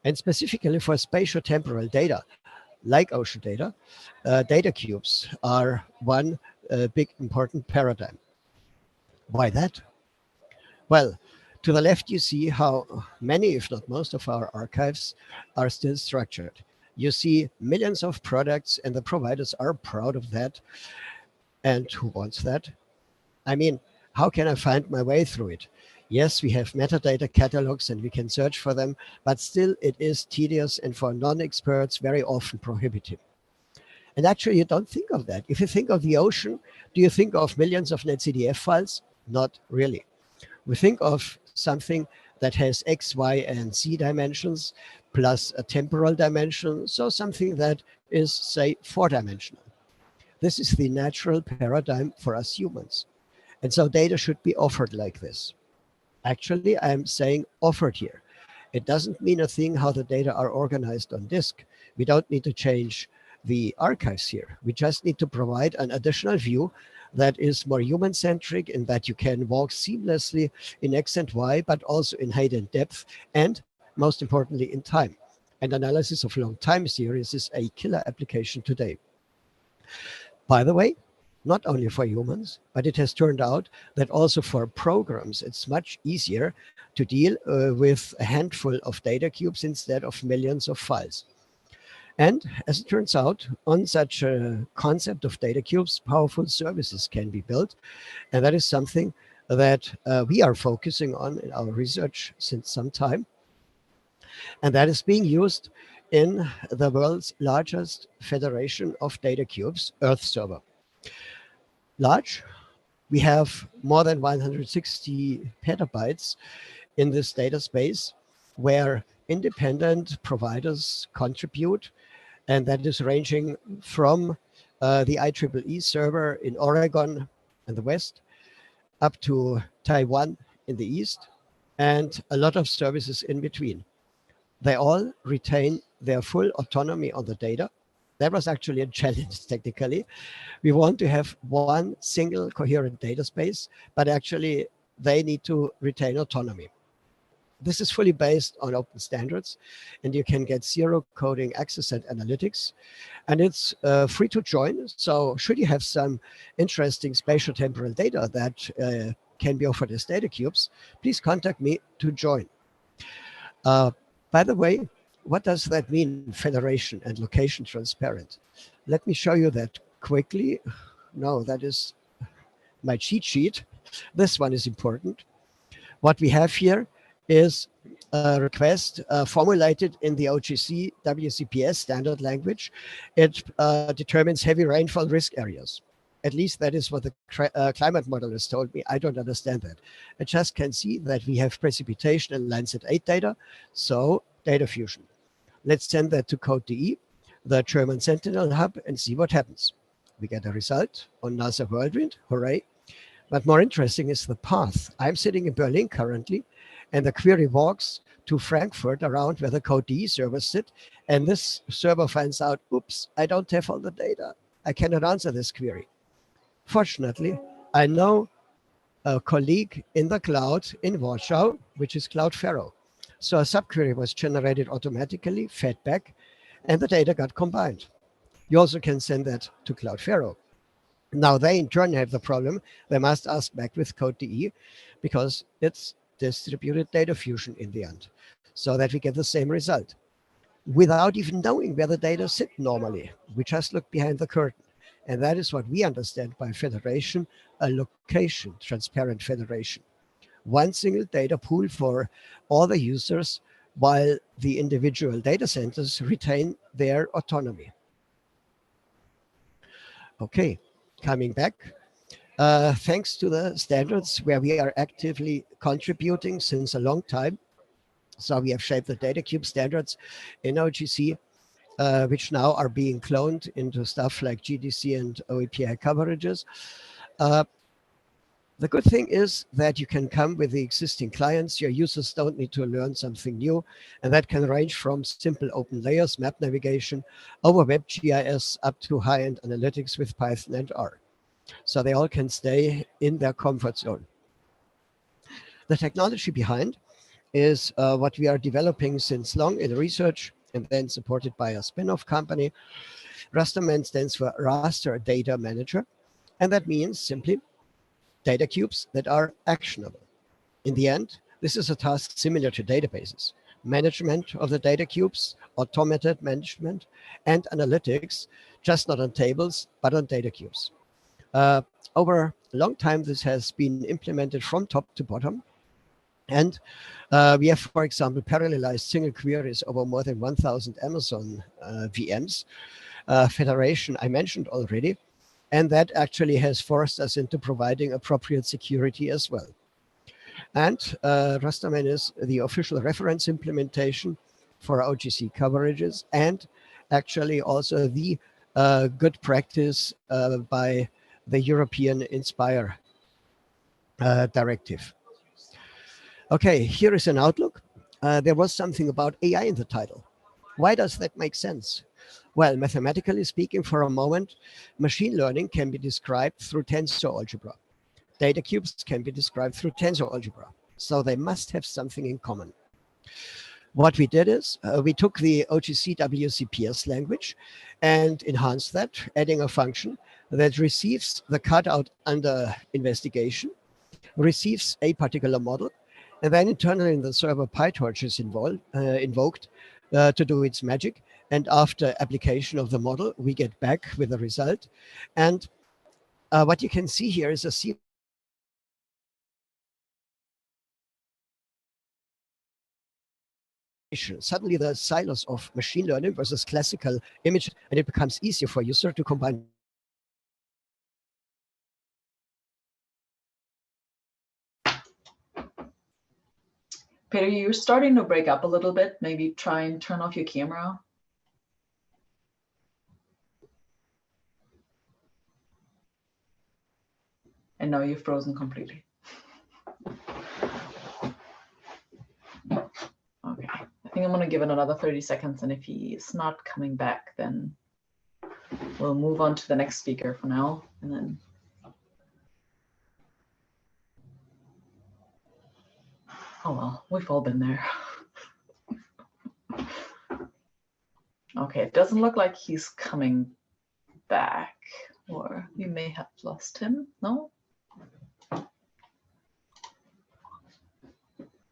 And specifically for spatio-temporal data, like ocean data, data cubes are one big important paradigm. Why that? Well, to the left, you see how many, if not most, of our archives are still structured. You see millions of products, and the providers are proud of that. And who wants that? I mean, how can I find my way through it? Yes, we have metadata catalogs and we can search for them, but still it is tedious and for non-experts very often prohibitive. And actually you don't think of that. If you think of the ocean, do you think of millions of netcdf files? Not really. We think of something that has X, Y, and Z dimensions plus a temporal dimension. So something that is, say, 4-dimensional. This is the natural paradigm for us humans. And so data should be offered like this. Actually, I'm saying offered here. It doesn't mean a thing how the data are organized on disk. We don't need to change the archives here. We just need to provide an additional view that is more human-centric in that you can walk seamlessly in X and Y, but also in height and depth, and most importantly, in time. And analysis of long time series is a killer application today. By the way, not only for humans, but it has turned out that also for programs, it's much easier to deal with a handful of data cubes instead of millions of files. And as it turns out, on such a concept of data cubes, powerful services can be built. And that is something that we are focusing on in our research since some time. And that is being used in the world's largest federation of data cubes, EarthServer. Large, we have more than 160 petabytes in this data space where independent providers contribute, and that is ranging from the IEEE server in Oregon in the west up to Taiwan in the east, and a lot of services in between. They all retain their full autonomy on the data. That was actually a challenge technically. We want to have one single coherent data space, but actually they need to retain autonomy. This is fully based on open standards, and you can get zero coding access and analytics, and it's free to join. So should you have some interesting spatial temporal data that can be offered as data cubes, please contact me to join. By the way, what does that mean, federation and location transparent? Let me show you that quickly. No, that is my cheat sheet. This one is important. What we have here is a request formulated in the OGC WCPS standard language. It determines heavy rainfall risk areas. At least that is what the climate model has told me. I don't understand that. I just can see that we have precipitation and Landsat 8 data, so data fusion. Let's send that to CodeDE, the German Sentinel hub, and see what happens. We get a result on NASA Worldwind, hooray. But more interesting is the path. I'm sitting in Berlin currently, and the query walks to Frankfurt around where the CodeDE servers sit, and this server finds out, oops, I don't have all the data. I cannot answer this query. Fortunately, I know a colleague in the cloud in Warsaw, which is Cloudflare. So a subquery was generated automatically, fed back, and the data got combined. You also can send that to Cloudflare. Now they in turn have the problem. They must ask back with CodeDE because it's distributed data fusion in the end, so that we get the same result without even knowing where the data sit normally. We just look behind the curtain. And that is what we understand by federation, a location transparent federation. One single data pool for all the users, while the individual data centers retain their autonomy. Okay, coming back. Thanks to the standards where we are actively contributing since a long time. So we have shaped the DataCube standards in OGC, which now are being cloned into stuff like GDC and OEPI coverages. The good thing is that you can come with the existing clients. Your users don't need to learn something new. And that can range from simple open layers, map navigation, over WebGIS, up to high-end analytics with Python and R. So they all can stay in their comfort zone. The technology behind is what we are developing since long in research and then supported by a spin-off company. Rasdaman stands for Raster Data Manager. And that means simply data cubes that are actionable. In the end, this is a task similar to databases. Management of the data cubes, automated management, and analytics, just not on tables, but on data cubes. Over a long time, this has been implemented from top to bottom. And we have, for example, parallelized single queries over more than 1,000 Amazon VMs. Federation, I mentioned already. And that actually has forced us into providing appropriate security as well. And Rasdaman is the official reference implementation for OGC coverages and actually also the good practice by the European Inspire directive. Okay, here is an outlook. There was something about AI in the title. Why does that make sense? Well, mathematically speaking, for a moment, machine learning can be described through tensor algebra. Data cubes can be described through tensor algebra. So they must have something in common. What we did is we took the OGC WCPS language and enhanced that, adding a function that receives the cutout under investigation, receives a particular model, and then internally in the server PyTorch is invoked to do its magic. And after application of the model, we get back with a result. And what you can see here is a suddenly the silos of machine learning versus classical image, and it becomes easier for user to combine.
Peter, you're starting to break up a little bit. Maybe try and turn off your camera. And now you've frozen completely. Okay, I think I'm gonna give it another 30 seconds, and if he's not coming back, then we'll move on to the next speaker for now, and then. Oh well, we've all been there. Okay, it doesn't look like he's coming back, or we may have lost him, no?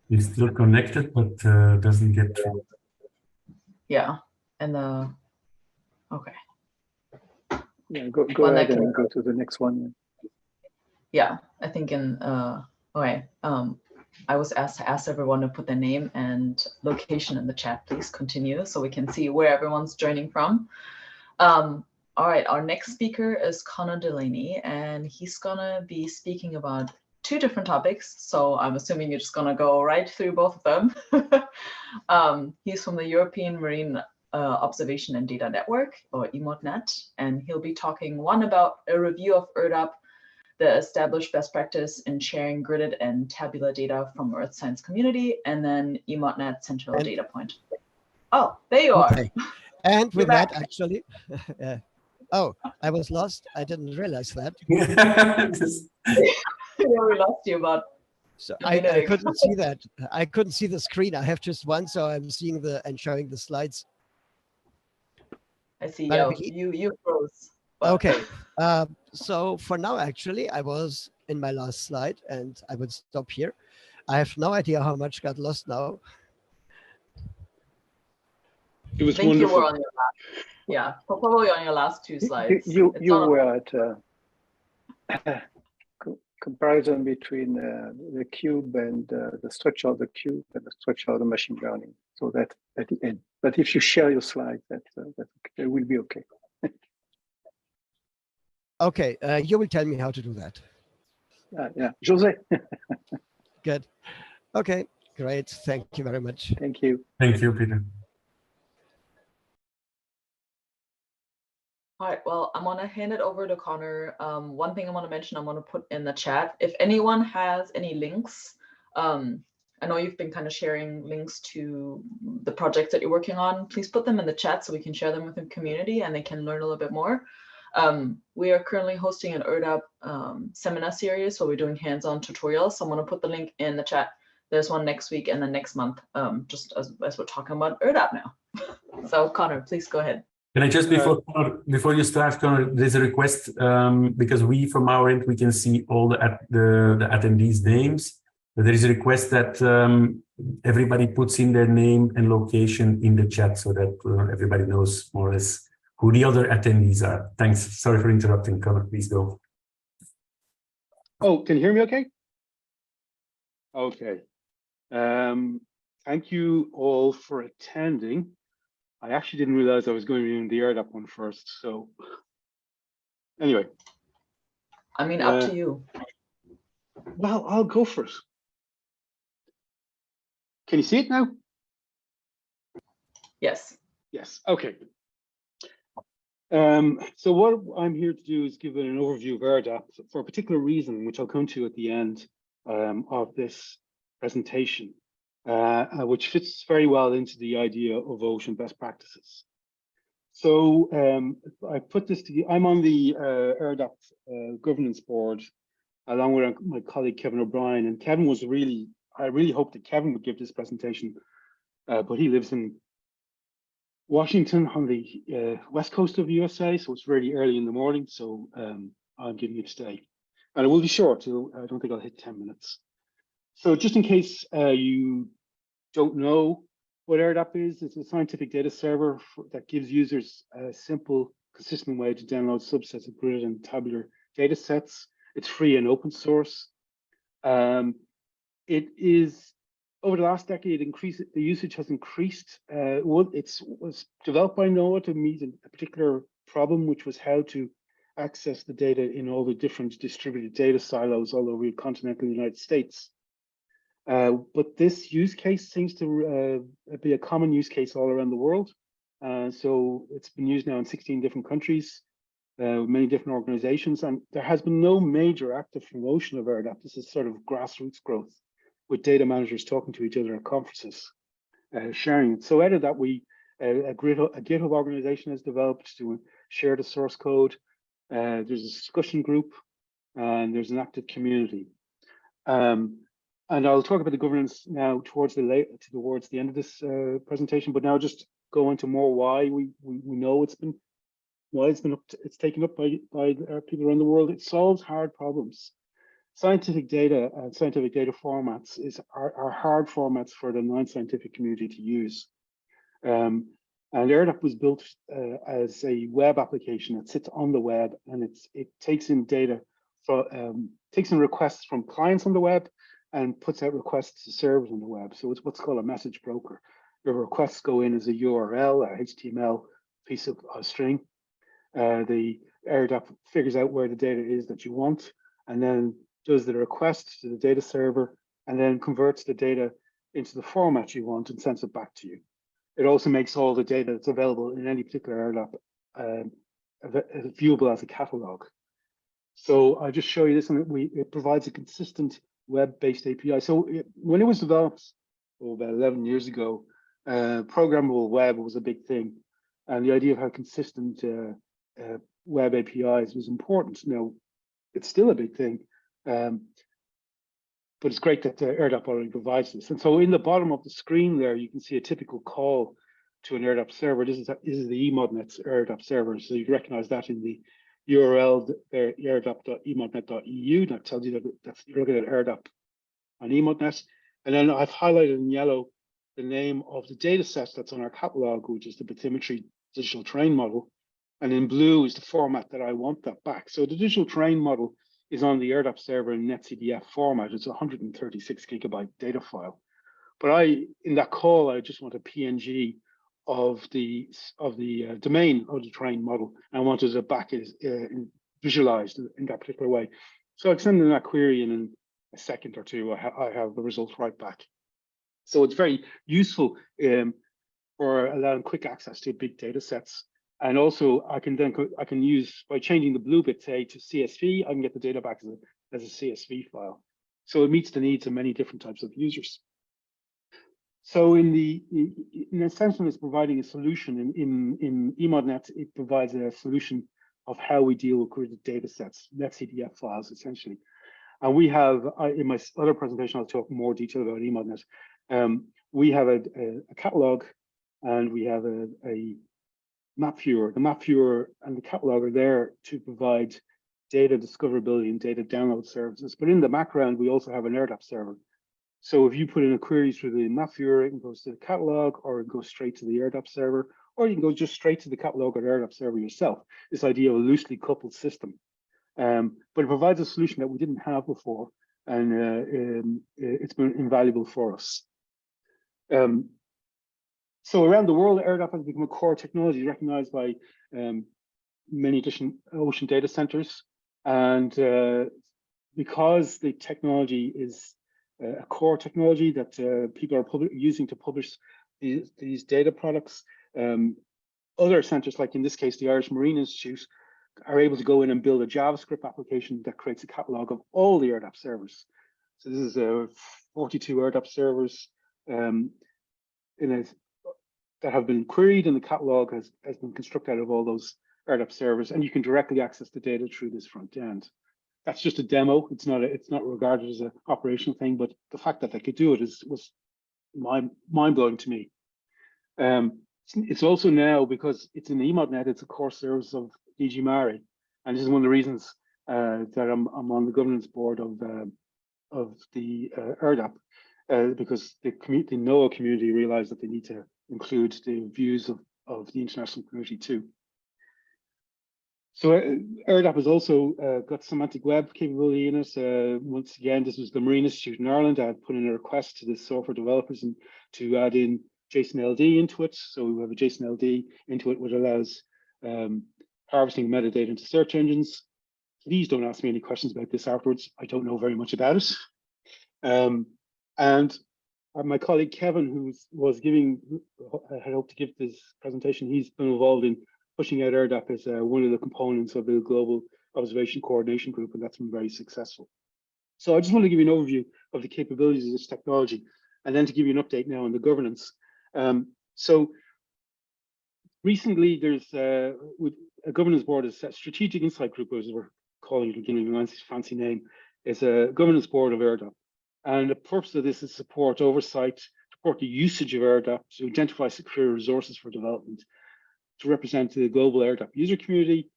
He's still connected, but doesn't get through.
Yeah, and okay.
Yeah, go ahead and go to the next one.
Yeah, I think in okay. I was asked to ask everyone to put their name and location in the chat. Please continue so we can see where everyone's joining from. All right, our next speaker is Conor Delaney, and he's gonna be speaking about 2 different topics. So I'm assuming you're just gonna go right through both of them. He's from the European Marine Observation and Data Network, or EMODnet, and he'll be talking one about a review of ERDDAP, the established best practice in sharing gridded and tabular data from Earth science community, and then EMODnet Central Data Point. Oh, there you are.
And with that, actually, oh, I was lost. I didn't realize that.
Yeah, we lost you, but
so I couldn't see that. I couldn't see the screen. I have just one, so I'm seeing and showing the slides.
I see. Yeah, you froze. But.
Okay. So for now, actually, I was in my last slide, and I would stop here. I have no idea how much got lost now.
It was
I think
wonderful.
You were on your last, yeah, probably on your last 2 slides.
You were at comparison between the cube and the structure of the cube and the structure of the machine learning. So that at the end. But if you share your slides, that will be okay.
Okay, you will tell me how to do that.
Yeah, Jose.
Good. Okay, great. Thank you very much.
Thank you.
Thank you, Peter.
All right, well, I'm gonna hand it over to Conor. One thing I want to mention, I'm gonna put in the chat. If anyone has any links, I know you've been kind of sharing links to the projects that you're working on. Please put them in the chat so we can share them with the community and they can learn a little bit more. We are currently hosting an ERDDAP seminar series, so we're doing hands-on tutorials. So I'm gonna put the link in the chat. There's one next week and then next month, just as we're talking about ERDDAP now. So Conor, please go ahead.
Can I just, before you start, Conor, there's a request, because we, from our end, we can see all the attendees' names. But there is a request that everybody puts in their name and location in the chat so that everybody knows more or less who the other attendees are. Thanks. Sorry for interrupting, Conor. Please go.
Oh, can you hear me okay? Okay. Thank you all for attending. I actually didn't realize I was going to be in the ERDDAP one first. So anyway.
I mean, up to you.
Well, I'll go for it. Can you see it now?
Yes.
Yes. Okay. So what I'm here to do is give an overview of ERDDAP for a particular reason, which I'll come to at the end of this presentation, which fits very well into the idea of ocean best practices. So I put this together. I'm on the ERDDAP governance board, along with my colleague Kevin O'Brien. And Kevin was I really hoped that Kevin would give this presentation, but he lives in Washington on the west coast of the USA, so it's really early in the morning. So I'm giving it today, and it will be short. So I don't think I'll hit 10 minutes. So just in case you don't know what ERDDAP is, it's a scientific data server that gives users a simple, consistent way to download subsets of grid and tabular data sets. It's free and open source. It is, over the last decade, the usage has increased. It was developed by NOAA to meet a particular problem, which was how to access the data in all the different distributed data silos all over the continental United States. But this use case seems to be a common use case all around the world. So it's been used now in 16 different countries, many different organizations, and there has been no major active promotion of ERDDAP. This is sort of grassroots growth, with data managers talking to each other at conferences, sharing it. So out of that, a GitHub organization has developed to share the source code. There's a discussion group, and there's an active community. And I'll talk about the governance now towards the end of this presentation. But now just go into more why we know it's taken up by people around the world. It solves hard problems. Scientific data and scientific data formats are hard formats for the non-scientific community to use. And ERDDAP was built as a web application that sits on the web, and it takes in data takes in requests from clients on the web and puts out requests to servers on the web. So it's what's called a message broker. Your requests go in as a URL, a HTML piece of string. The ERDDAP figures out where the data is that you want, and then does the request to the data server, and then converts the data into the format you want and sends it back to you. It also makes all the data that's available in any particular ERDDAP viewable as a catalog. So I'll just show you this, and it provides a consistent web-based API. So when it was developed about 11 years ago, programmable web was a big thing, and the idea of how consistent web APIs was important. Now, it's still a big thing, but it's great that ERDDAP already provides this. And so in the bottom of the screen there, you can see a typical call to an ERDDAP server. This is the EMODnet ERDDAP server. So you recognize that in the URL there, ERDDAP.emodnet.eu. That tells you that you're looking at ERDDAP on EMODnet. And then I've highlighted in yellow the name of the data set that's on our catalog, which is the bathymetry digital terrain model. And in blue is the format that I want that back. So the digital terrain model is on the ERDDAP server in netcdf format. It's a 136 gigabyte data file. But in that call, I just want a PNG of the domain of the terrain model. And I wanted it back in visualized in that particular way. So I send in that query, and in a second or two, I have the results right back. So it's very useful for allowing quick access to big data sets. And also I can use, by changing the blue bit, say, to CSV, I can get the data back as a CSV file. So it meets the needs of many different types of users. So in essentially, it's providing a solution. In EMODnet, it provides a solution of how we deal with gridded data sets, NetCDF files, essentially. And we have, in my other presentation, I'll talk more detail about EMODnet. We have a catalog, and we have a map viewer. The map viewer and the catalog are there to provide data discoverability and data download services. But in the background, we also have an ERDDAP server. So if you put in a query through the map viewer, it goes to the catalog, or it goes straight to the ERDDAP server, or you can go just straight to the catalog or ERDDAP server yourself. This idea of a loosely coupled system. But it provides a solution that we didn't have before, and it's been invaluable for us. So around the world, ERDDAP has become a core technology recognized by many different ocean data centers. And because the technology is a core technology that people are using to publish these data products, other centers, like in this case, the Irish Marine Institute, are able to go in and build a JavaScript application that creates a catalog of all the ERDDAP servers. So this is 42 ERDDAP servers that have been queried, and the catalog has been constructed out of all those ERDDAP servers, and you can directly access the data through this front end. That's just a demo. It's not regarded as an operational thing, but the fact that they could do it was mind-blowing to me. It's also now, because it's in EMODnet, it's a core service of DG Mari, and this is one of the reasons that I'm on the governance board of the ERDDAP, because the NOAA community realized that they need to include the views of the international community too. So ERDDAP has also got semantic web capability in it. Once again, this was the Marine Institute in Ireland that had put in a request to the software developers and to add in JSON-LD into it. So we have a JSON-LD into it, which allows harvesting metadata into search engines. Please don't ask me any questions about this afterwards. I don't know very much about it. And my colleague Kevin, who had hoped to give this presentation, he's been involved in pushing out ERDDAP as one of the components of the Global Observation Coordination Group, and that's been very successful. So I just want to give you an overview of the capabilities of this technology, and then to give you an update now on the governance. So recently, there's a governance board, a strategic insight group, as we're calling it, giving a fancy name. It's a governance board of ERDDAP. And the purpose of this is support oversight, support the usage of ERDDAP, to identify secure resources for development, to represent the global ERDDAP user community,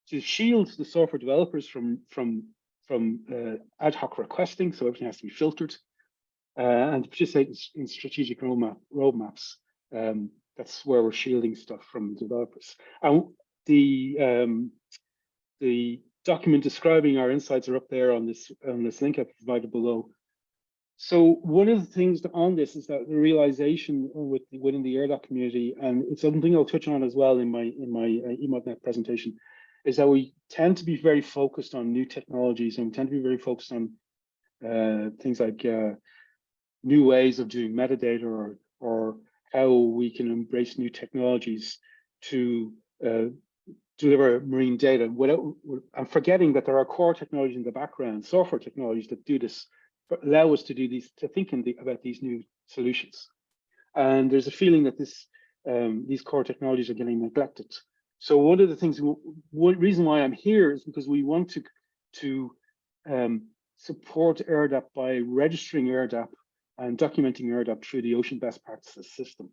to shield the software developers from ad hoc requesting, so everything has to be filtered, and to participate in strategic roadmaps. That's where we're shielding stuff from developers. And the document describing our insights are up there on this link I've provided below. So one of the things on this is that the realization within the ERDDAP community, and it's something I'll touch on as well in my EMODnet presentation, is that we tend to be very focused on new technologies, and we tend to be very focused on things like new ways of doing metadata, or how we can embrace new technologies to deliver marine data. I'm forgetting that there are core technologies in the background, software technologies that do this, allow us to do these, to think about these new solutions. And there's a feeling that these core technologies are getting neglected. So one of the things, one reason why I'm here is because we want to support ERDDAP by registering ERDDAP and documenting ERDDAP through the Ocean Best Practices system.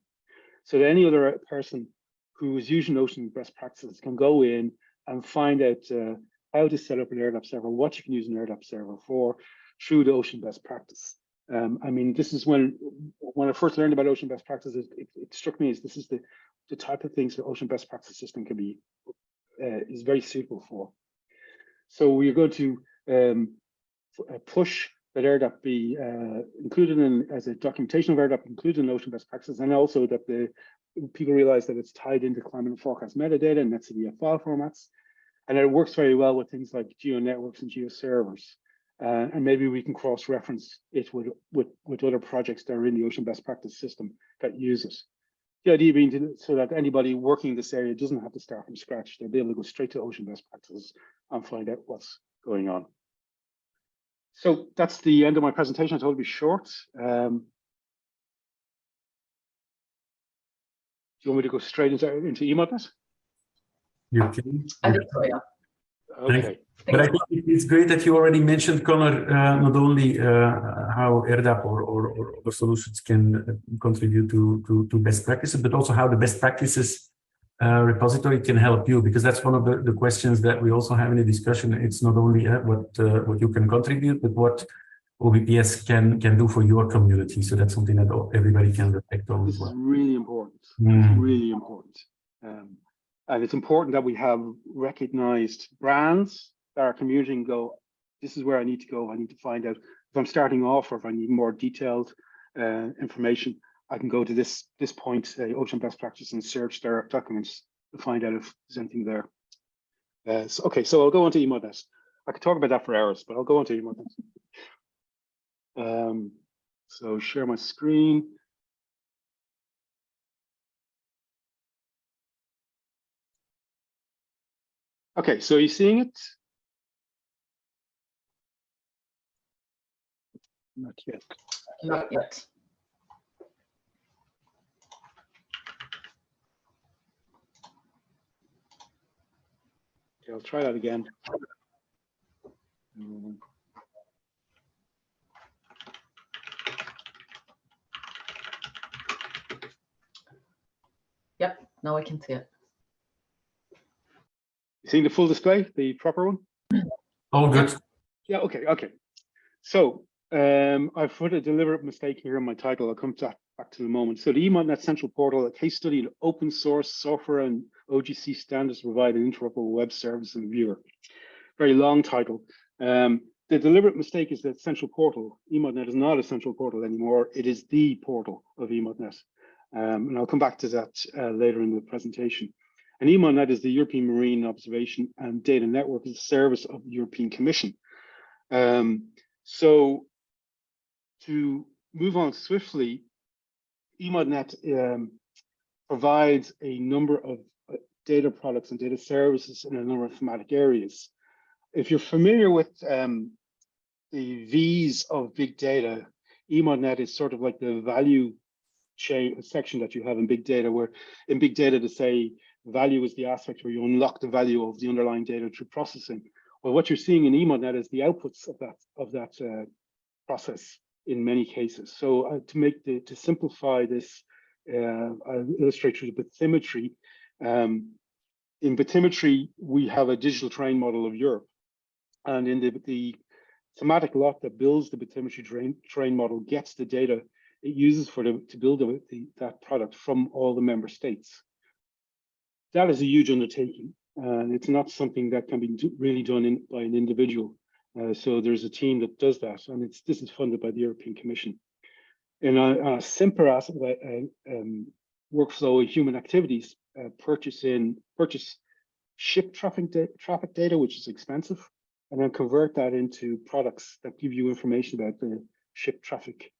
So that any other person who is using Ocean Best Practices can go in and find out how to set up an ERDDAP server, what you can use an ERDDAP server for, through the Ocean Best Practice. I mean, this is when I first learned about Ocean Best Practices, it struck me as this is the type of things that Ocean Best Practice system can be, is very suitable for. So we're going to push that ERDDAP be included in, as a documentation of ERDDAP, included in Ocean Best Practices, and also that the people realize that it's tied into climate and forecast metadata and NetCDF file formats. And it works very well with things like geo-networks and geo-servers. And maybe we can cross-reference it with other projects that are in the Ocean Best Practice system that use it. The idea being so that anybody working in this area doesn't have to start from scratch. They'll be able to go straight to Ocean Best Practices and find out what's going on. So that's the end of my presentation. I told it to be short. Do you want me to go straight into EMODnet?
You can.
I think so, yeah.
Okay.
But I think it's great that you already mentioned, Conor, not only how ERDDAP or other solutions can contribute to best practices, but also how the best practices repository can help you, because that's one of the questions that we also have in the discussion. It's not only what you can contribute, but what OBPS can do for your community. So that's something that everybody can reflect on as well.
This is really important. It's really important. And it's important that we have recognized brands that our community can go, this is where I need to go. I need to find out if I'm starting off, or if I need more detailed information, I can go to this point, say Ocean Best Practice, and search their documents to find out if there's anything there. Okay, so I'll go on to EMODnet. I could talk about that for hours, but I'll go on to EMODnet. So share my screen. Okay, so are you seeing it?
Not yet.
Not yet.
Okay, I'll try that again.
Yep, now I can see it.
You seeing the full display, the proper one?
All good.
Yeah, okay. So I've put a deliberate mistake here in my title. I'll come back to the moment. So the EMODnet Central Portal, a case study in open source software and OGC standards to provide an interoperable web service and viewer. Very long title. The deliberate mistake is that Central Portal, EMODnet is not a Central Portal anymore. It is the portal of EMODnet. And I'll come back to that later in the presentation. And EMODnet is the European Marine Observation and Data Network as a service of the European Commission. So to move on swiftly, EMODnet provides a number of data products and data services in a number of thematic areas. If you're familiar with the V's of big data, EMODnet is sort of like the value chain section that you have in big data, where in big data to say value is the aspect where you unlock the value of the underlying data through processing. Well, what you're seeing in EMODnet is the outputs of that process in many cases. So to simplify this, I'll illustrate through the bathymetry. In bathymetry, we have a digital terrain model of Europe, and in the thematic lot that builds the bathymetry terrain model gets the data it uses to build that product from all the member states. That is a huge undertaking, and it's not something that can be really done by an individual. So there's a team that does that, and this is funded by the European Commission. In a simpler workflow, human activities purchase ship traffic data, which is expensive, and then convert that into products that give you information about the ship traffic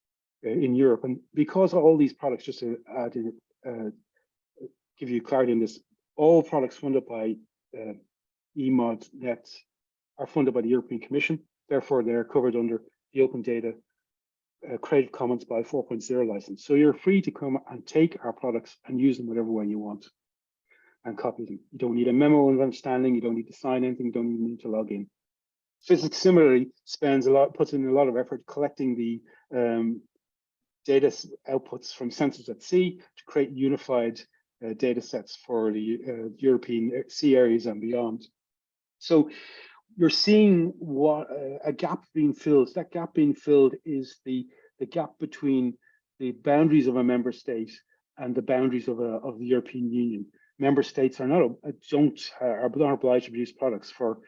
in Europe. And because all these products, just to add in, give you clarity on this, all products funded by EMODnet are funded by the European Commission. Therefore, they're covered under the Open Data Creative Commons by 4.0 license. So you're free to come and take our products and use them whatever way you want and copy them. You don't need a memo of understanding. You don't need to sign anything. You don't even need to log in. Physics similarly puts in a lot of effort collecting the data outputs from sensors at sea to create unified data sets for the European sea areas and beyond. So you're seeing a gap being filled. That gap being filled is the gap between the boundaries of a member state and the boundaries of the European Union. Member states are not obliged to produce products for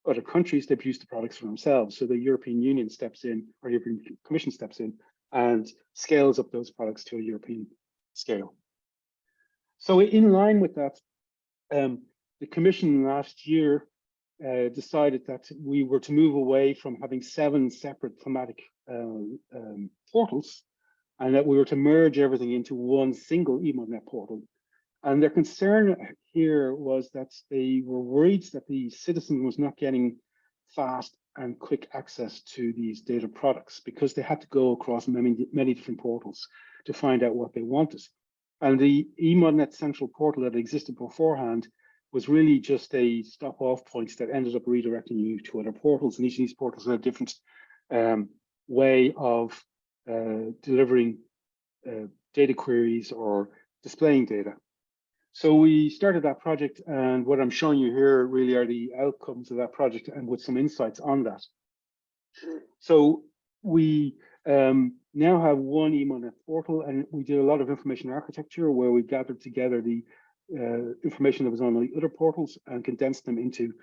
other countries. They produce the products for themselves. So the European Union steps in, or the European Commission steps in, and scales up those products to a European scale. So in line with that, the Commission last year decided that we were to move away from having 7 separate thematic portals, and that we were to merge everything into one single EMODnet portal. And their concern here was that they were worried that the citizen was not getting fast and quick access to these data products because they had to go across many different portals to find out what they wanted. And the EMODnet Central Portal that existed beforehand was really just a stop-off point that ended up redirecting you to other portals. And each of these portals had a different way of delivering data queries or displaying data. So we started that project, and what I'm showing you here really are the outcomes of that project and with some insights on that. So we now have one EMODnet portal, and we did a lot of information architecture where we gathered together the information that was on the other portals and condensed them into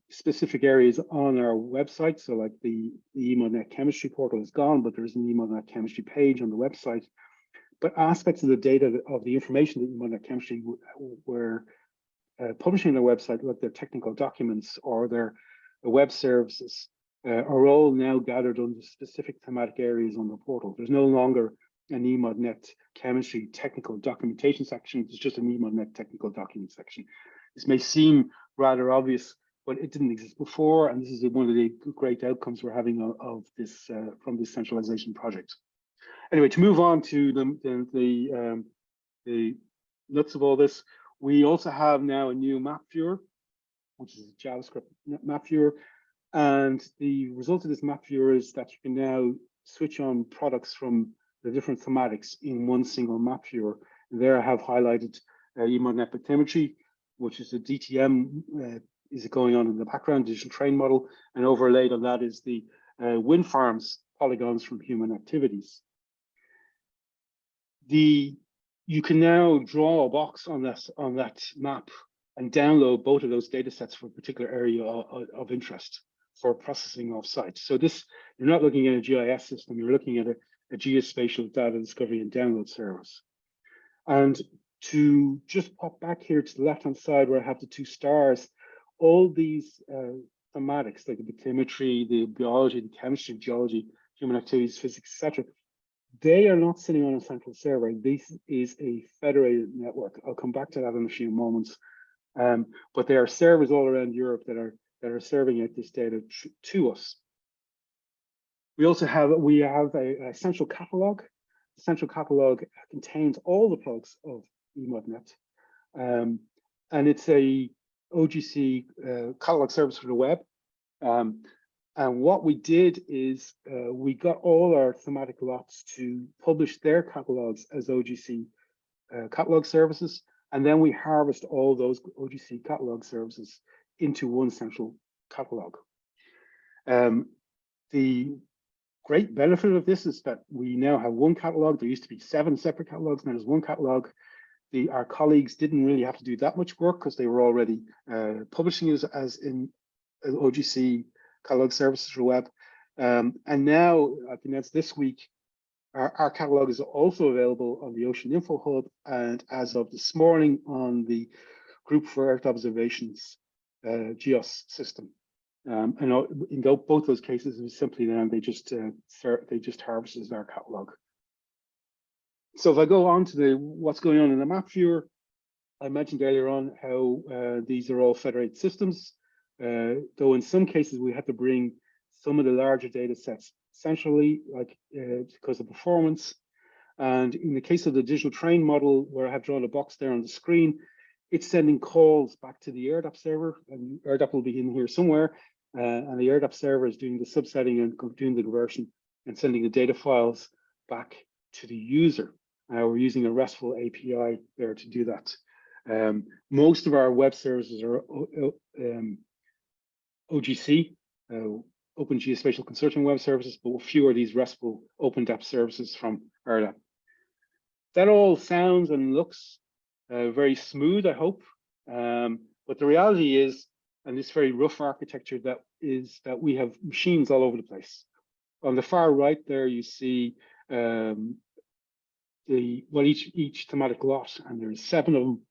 specific areas on our website. So like the EMODnet Chemistry portal is gone, but there's an EMODnet Chemistry page on the website. But aspects of the data of the information that EMODnet Chemistry were publishing on their website, like their technical documents or their web services, are all now gathered under specific thematic areas on the portal. There's no longer an EMODnet Chemistry technical documentation section. It's just an EMODnet technical document section. This may seem rather obvious, but it didn't exist before, and this is one of the great outcomes we're having of this from this centralization project. Anyway, to move on to the nuts of all this, we also have now a new map viewer, which is a JavaScript map viewer. And the result of this map viewer is that you can now switch on products from the different thematics in one single map viewer. And there I have highlighted EMODnet bathymetry, which is a DTM is going on in the background, digital train model, and overlaid on that is the wind farms polygons from human activities. You can now draw a box on that map and download both of those data sets for a particular area of interest for processing off-site. So this, you're not looking at a GIS system, you're looking at a geospatial data discovery and download service. And to just pop back here to the left-hand side where I have the 2 stars, all these thematics like the bathymetry, the biology, the chemistry, geology, human activities, physics, etc., they are not sitting on a central server. This is a federated network. I'll come back to that in a few moments. But there are servers all around Europe that are serving out this data to us. We also have a central catalog. The central catalog contains all the plugs of EMODnet, and it's a OGC catalog service for the web. And what we did is we got all our thematic lots to publish their catalogs as OGC catalog services, and then we harvest all those OGC catalog services into one central catalog. The great benefit of this is that we now have one catalog. There used to be 7 separate catalogs, now there's one catalog. Our colleagues didn't really have to do that much work because they were already publishing it as in OGC catalog services for web. And now, I've announced this week, our catalog is also available on the Ocean InfoHub, and as of this morning on the Group for Earth Observations GEOS system. And in both those cases, it was simply then they just harvested our catalog. So if I go on to what's going on in the map viewer, I mentioned earlier on how these are all federated systems. Though in some cases we had to bring some of the larger data sets centrally, like because of performance. And in the case of the digital train model, where I have drawn a box there on the screen, it's sending calls back to the ERDDAP server, and ERDDAP will be in here somewhere. And the ERDDAP server is doing the subsetting and doing the conversion and sending the data files back to the user. We're using a RESTful API there to do that. Most of our web services are OGC, Open Geospatial Consortium web services, but fewer of these RESTful OpenDAP services from ERDDAP. That all sounds and looks very smooth, I hope. But the reality is, and this very rough architecture that we have machines all over the place. On the far right there, you see each thematic lot, and there's 7 of them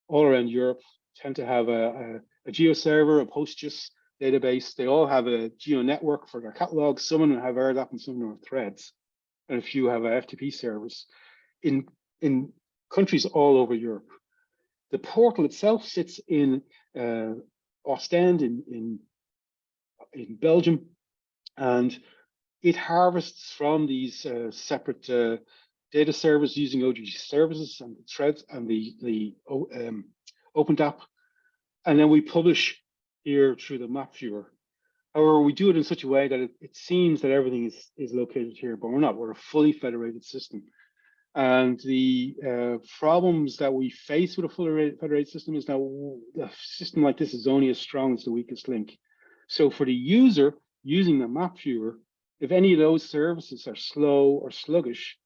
all around Europe, tend to have a a GeoServer, a PostGIS database. They all have a geo network for their catalogs. Some of them have ERDDAP and some of them have threads, and a few have FTP servers in countries all over Europe. The portal itself sits in Ostend in Belgium, and it harvests from these separate data servers using OGC services and the threads and the OpenDAP, and then we publish here through the map viewer. However, we do it in such a way that it seems that everything is located here, but we're not. We're a fully federated system. And the problems that we face with a fully federated system is that a system like this is only as strong as the weakest link. So for the user using the map viewer, if any of those services are slow or sluggish,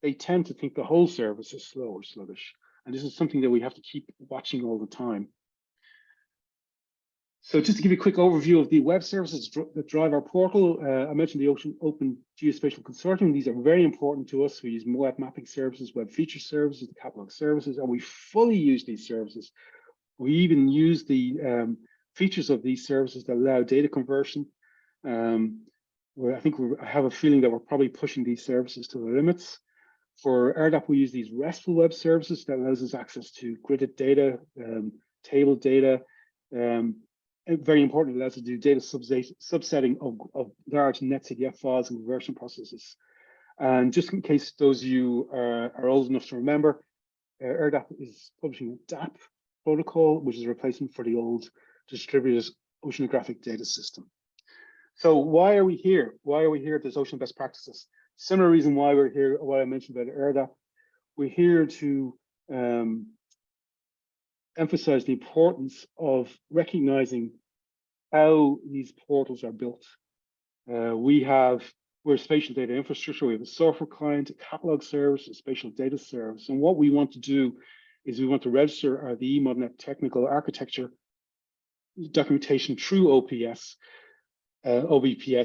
they tend to think the whole service is slow or sluggish. And this is something that we have to keep watching all the time. So just to give you a quick overview of the web services that drive our portal, I mentioned the Open Geospatial Consortium. These are very important to us. We use web mapping services, web feature services, the catalog services, and we fully use these services. We even use the features of these services that allow data conversion. Where I think I have a feeling that we're probably pushing these services to the limits. For ERDDAP, we use these RESTful web services that allows us access to gridded data, table data. Very important, it allows us to do data subsetting of large NetCDF files and conversion processes. And just in case those of you are old enough to remember, ERDDAP is publishing a DAP protocol, which is a replacement for the old distributed oceanographic data system. So why are we here? Why are we here at this Ocean Best Practices? Similar reason why we're here, what I mentioned about ERDDAP. We're here to emphasize the importance of recognizing how these portals are built. We're a spatial data infrastructure. We have a software client, a catalog service, a spatial data service. And what we want to do is we want to register the EMODnet technical architecture documentation through OBPS,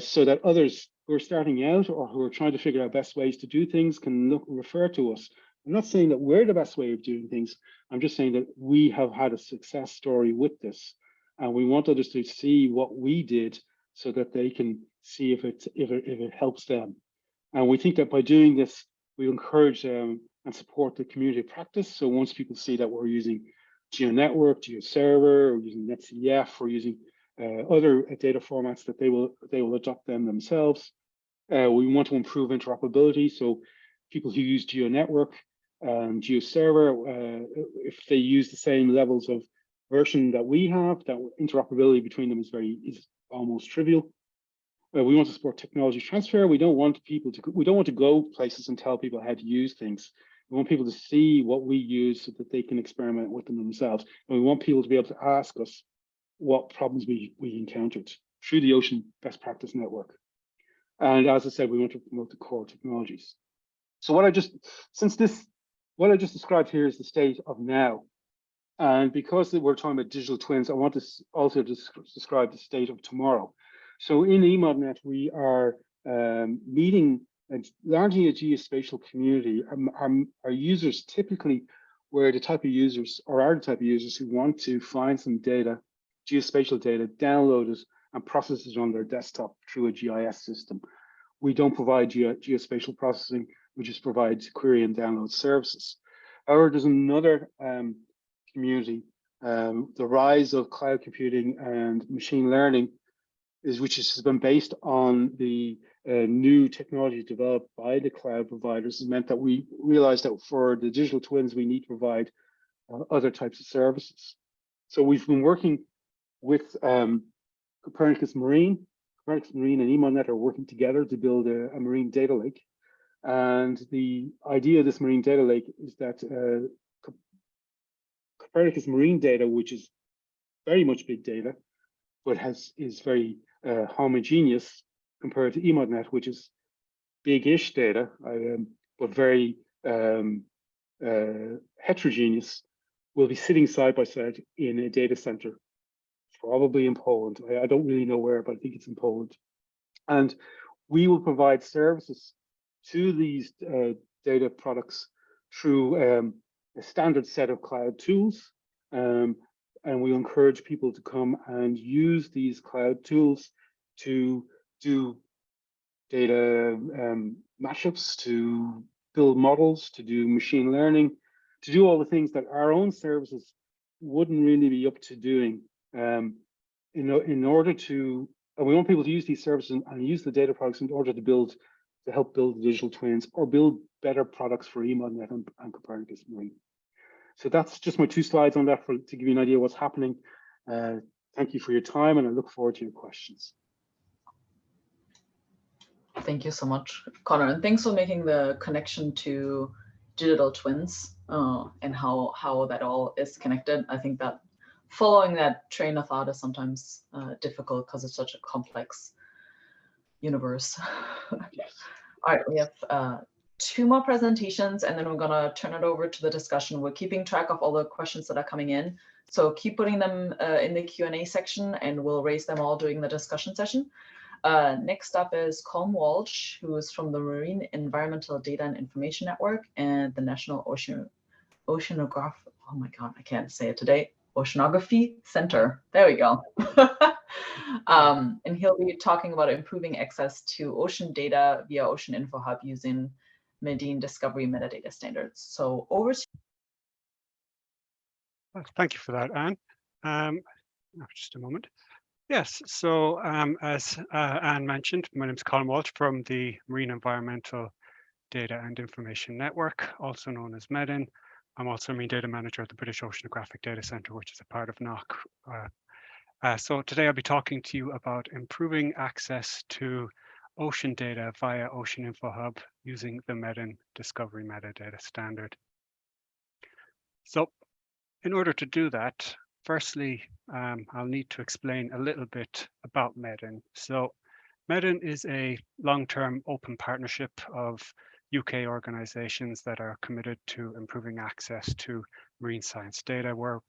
so that others who are starting out or who are trying to figure out best ways to do things can refer to us. I'm not saying that we're the best way of doing things. I'm just saying that we have had a success story with this, and we want others to see what we did so that they can see if it helps them. And we think that by doing this, we encourage and support the community practice. So once people see that we're using GeoNetwork, GeoServer, or using NetCDF, or using other data formats, that they will adopt them themselves. We want to improve interoperability. So people who use GeoNetwork, GeoServer, if they use the same levels of version that we have, that interoperability between them is almost trivial. We want to support technology transfer. We don't want to go places and tell people how to use things. We want people to see what we use so that they can experiment with them themselves. And we want people to be able to ask us what problems we encountered through the Ocean Best Practice Network. And as I said, we want to promote the core technologies. So what I just described here is the state of now. And because we're talking about digital twins, I want to also describe the state of tomorrow. So in EMODnet, we are meeting largely a geospatial community. Our users typically are the type of users who want to find some data, geospatial data, download it and process it on their desktop through a GIS system. We don't provide geospatial processing, we just provide query and download services. However, there's another community, the rise of cloud computing and machine learning, which has been based on the new technology developed by the cloud providers, has meant that we realized that for the digital twins, we need to provide other types of services. So we've been working with Copernicus Marine. Copernicus Marine and EMODnet are working together to build a marine data lake. And the idea of this marine data lake is that Copernicus Marine data, which is very much big data, but is very homogeneous compared to EMODnet, which is big-ish data, but very heterogeneous, will be sitting side by side in a data center, probably in Poland. I don't really know where, but I think it's in Poland. And we will provide services to these data products through a standard set of cloud tools. and we encourage people to come and use these cloud tools to do data mashups, to build models, to do machine learning, to do all the things that our own services wouldn't really be up to doing. In order to, and we want people to use these services and use the data products in order to help build digital twins or build better products for EMODnet and Copernicus Marine. So that's just my 2 slides on that to give you an idea of what's happening. Thank you for your time, and I look forward to your questions.
Thank you so much, Conor, and thanks for making the connection to digital twins and how that all is connected. I think that following that train of thought is sometimes difficult because it's such a complex universe.
Yes.
All right, we have 2 more presentations, and then we're going to turn it over to the discussion. We're keeping track of all the questions that are coming in, so keep putting them in the Q&A section, and we'll raise them all during the discussion session. Next up is Colm Walsh, who is from the Marine Environmental Data and Information Network and the National Oceanography. Oh my God, I can't say it today. Oceanography Center. There we go. And he'll be talking about improving access to ocean data via Ocean InfoHub using MEDIN Discovery Metadata Standards. So over to
you. Thank you for that, Anne. Just a moment. Yes, so as Anne mentioned, my name is Colm Walsh from the Marine Environmental Data and Information Network, also known as MEDIN. I'm also a Marine Data Manager at the British Oceanographic Data Centre, which is a part of NOAA. So today I'll be talking to you about improving access to ocean data via Ocean InfoHub using the MEDIN Discovery Metadata Standard. So in order to do that, firstly, I'll need to explain a little bit about MEDIN. So MEDIN is a long-term open partnership of UK organisations that are committed to improving access to marine science data, where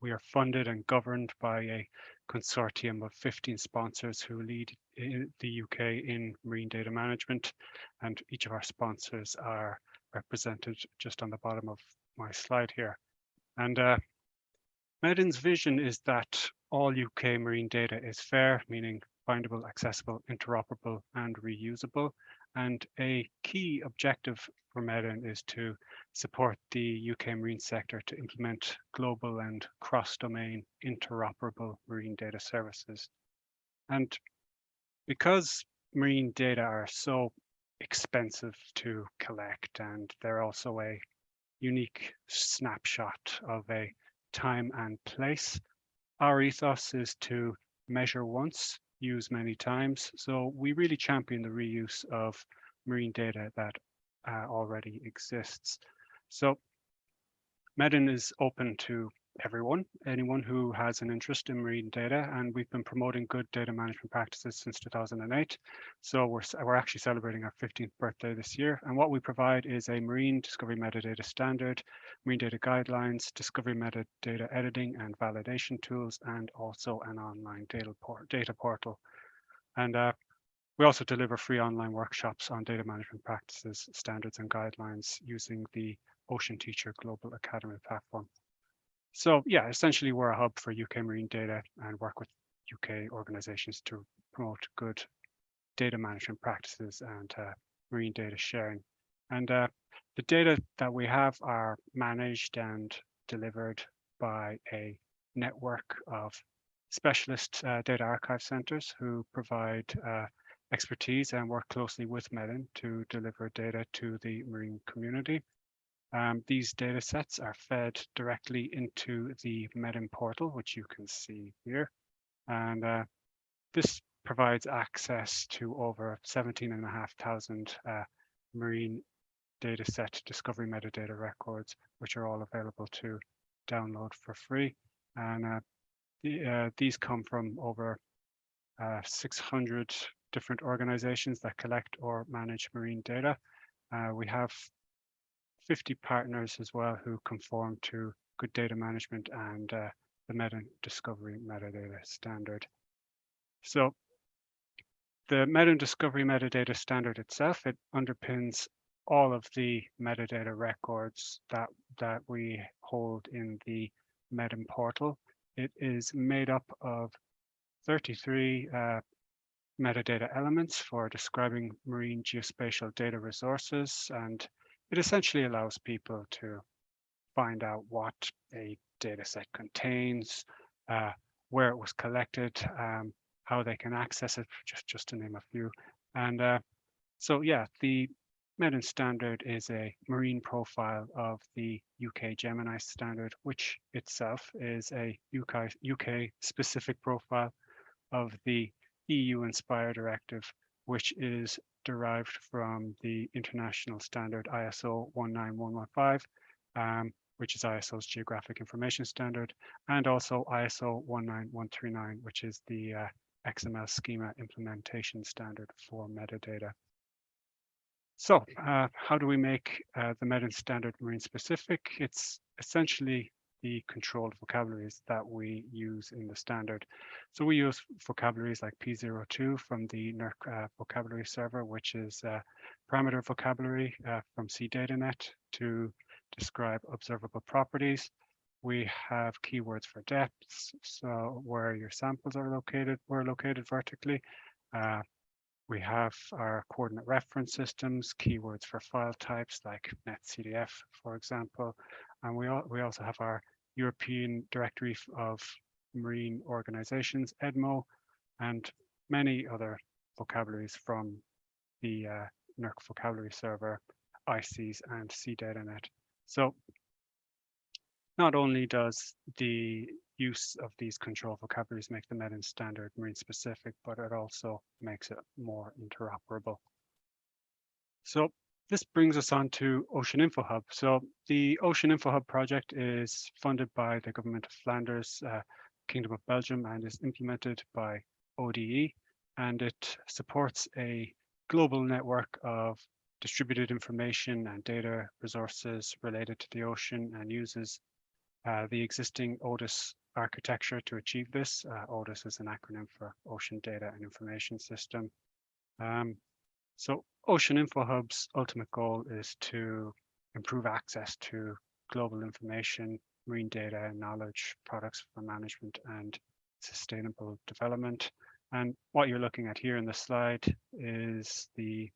we are funded and governed by a consortium of 15 sponsors who lead in the UK in marine data management, and each of our sponsors are represented just on the bottom of my slide here. And MEDIN's vision is that all UK marine data is fair, meaning findable, accessible, interoperable, and reusable. And a key objective for MEDIN is to support the UK marine sector to implement global and cross-domain interoperable marine data services. And because marine data are so expensive to collect, and they're also a unique snapshot of a time and place, our ethos is to measure once, use many times. So we really champion the reuse of marine data that already exists. So MEDIN is open to everyone, anyone who has an interest in marine data, and we've been promoting good data management practices since 2008. So we're actually celebrating our 15th birthday this year, and what we provide is a Marine Discovery Metadata Standard, marine data guidelines, discovery metadata editing and validation tools, and also an online data portal. And we also deliver free online workshops on data management practices, standards and guidelines using the Ocean Teacher Global Academy platform. So yeah, essentially we're a hub for UK marine data and work with UK organizations to promote good data management practices and marine data sharing. And the data that we have are managed and delivered by a network of specialist data archive centers who provide expertise and work closely with MEDIN to deliver data to the marine community. These data sets are fed directly into the MEDIN portal, which you can see here. And this provides access to over 17,500 marine data set discovery metadata records, which are all available to download for free. And these come from over 600 different organizations that collect or manage marine data. We have 50 partners as well who conform to good data management and the MEDIN Discovery Metadata Standard. So the MEDIN Discovery Metadata Standard itself, it underpins all of the metadata records that we hold in the MEDIN portal. It is made up of 33 metadata elements for describing marine geospatial data resources, and it essentially allows people to find out what a data set contains, where it was collected, how they can access it, just to name a few. And so yeah, the MEDIN standard is a marine profile of the UK Gemini standard, which itself is a UK specific profile of the EU Inspire directive, which is derived from the international standard ISO 19115, which is ISO's geographic information standard, and also ISO 19139, which is the XML schema implementation standard for metadata. So how do we make the MEDIN standard marine specific? It's essentially the controlled vocabularies that we use in the standard. So we use vocabularies like P02 from the NERC vocabulary server, which is parameter vocabulary from CDataNet to describe observable properties. We have keywords for depths, so where your samples are located, were located vertically. We have our coordinate reference systems, keywords for file types like netcdf, for example. And we also have our European Directory of Marine Organizations, EDMO, and many other vocabularies from the NERC vocabulary server, ICs, and CDataNet. So not only does the use of these control vocabularies make the MEDIN standard marine specific, but it also makes it more interoperable. So this brings us on to Ocean InfoHub. So the Ocean InfoHub project is funded by the Government of Flanders, Kingdom of Belgium, and is implemented by ODE, and it supports a global network of distributed information and data resources related to the ocean, and uses the existing ODIS architecture to achieve this. ODIS is an acronym for Ocean Data and Information System. So Ocean InfoHub's ultimate goal is to improve access to global information, marine data, knowledge, products for management, and sustainable development. And what you're looking at here in the slide is the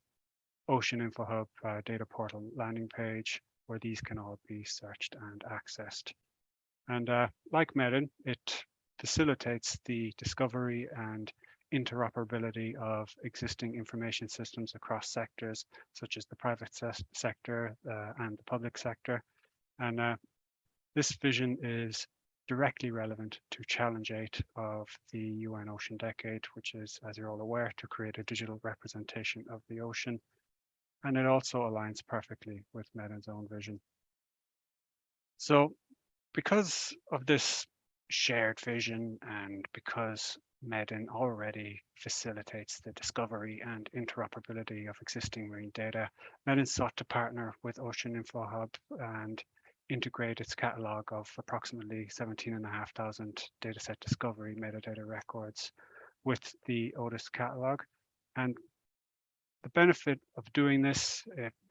Ocean InfoHub data portal landing page, where these can all be searched and accessed. And like MEDIN, it facilitates the discovery and interoperability of existing information systems across sectors, such as the private sector and the public sector. And this vision is directly relevant to Challenge 8 of the UN Ocean Decade, which is, as you're all aware, to create a digital representation of the ocean. And it also aligns perfectly with MEDIN's own vision. So because of this shared vision, and because MEDIN already facilitates the discovery and interoperability of existing marine data, MEDIN sought to partner with Ocean InfoHub and integrate its catalog of approximately 17,500 dataset discovery metadata records with the ODIS catalog. And the benefit of doing this,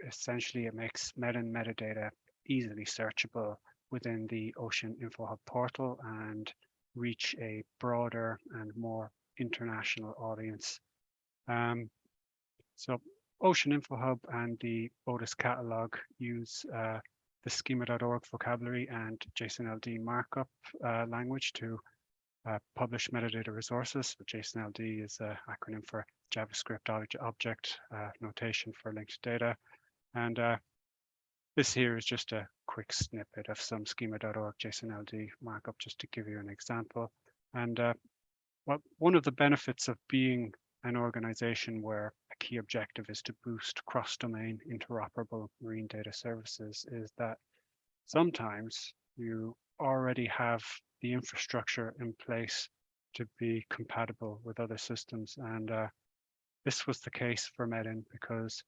essentially it makes MEDIN metadata easily searchable within the Ocean InfoHub portal and reach a broader and more international audience. So Ocean InfoHub and the ODIS catalog use the schema.org vocabulary and JSON-LD markup language to publish metadata resources. So JSON-LD is an acronym for JavaScript object notation for linked data. And this here is just a quick snippet of some schema.org JSON-LD markup, just to give you an example. And one of the benefits of being an organization where a key objective is to boost cross-domain interoperable marine data services is that sometimes you already have the infrastructure in place to be compatible with other systems. And this was the case for MEDIN because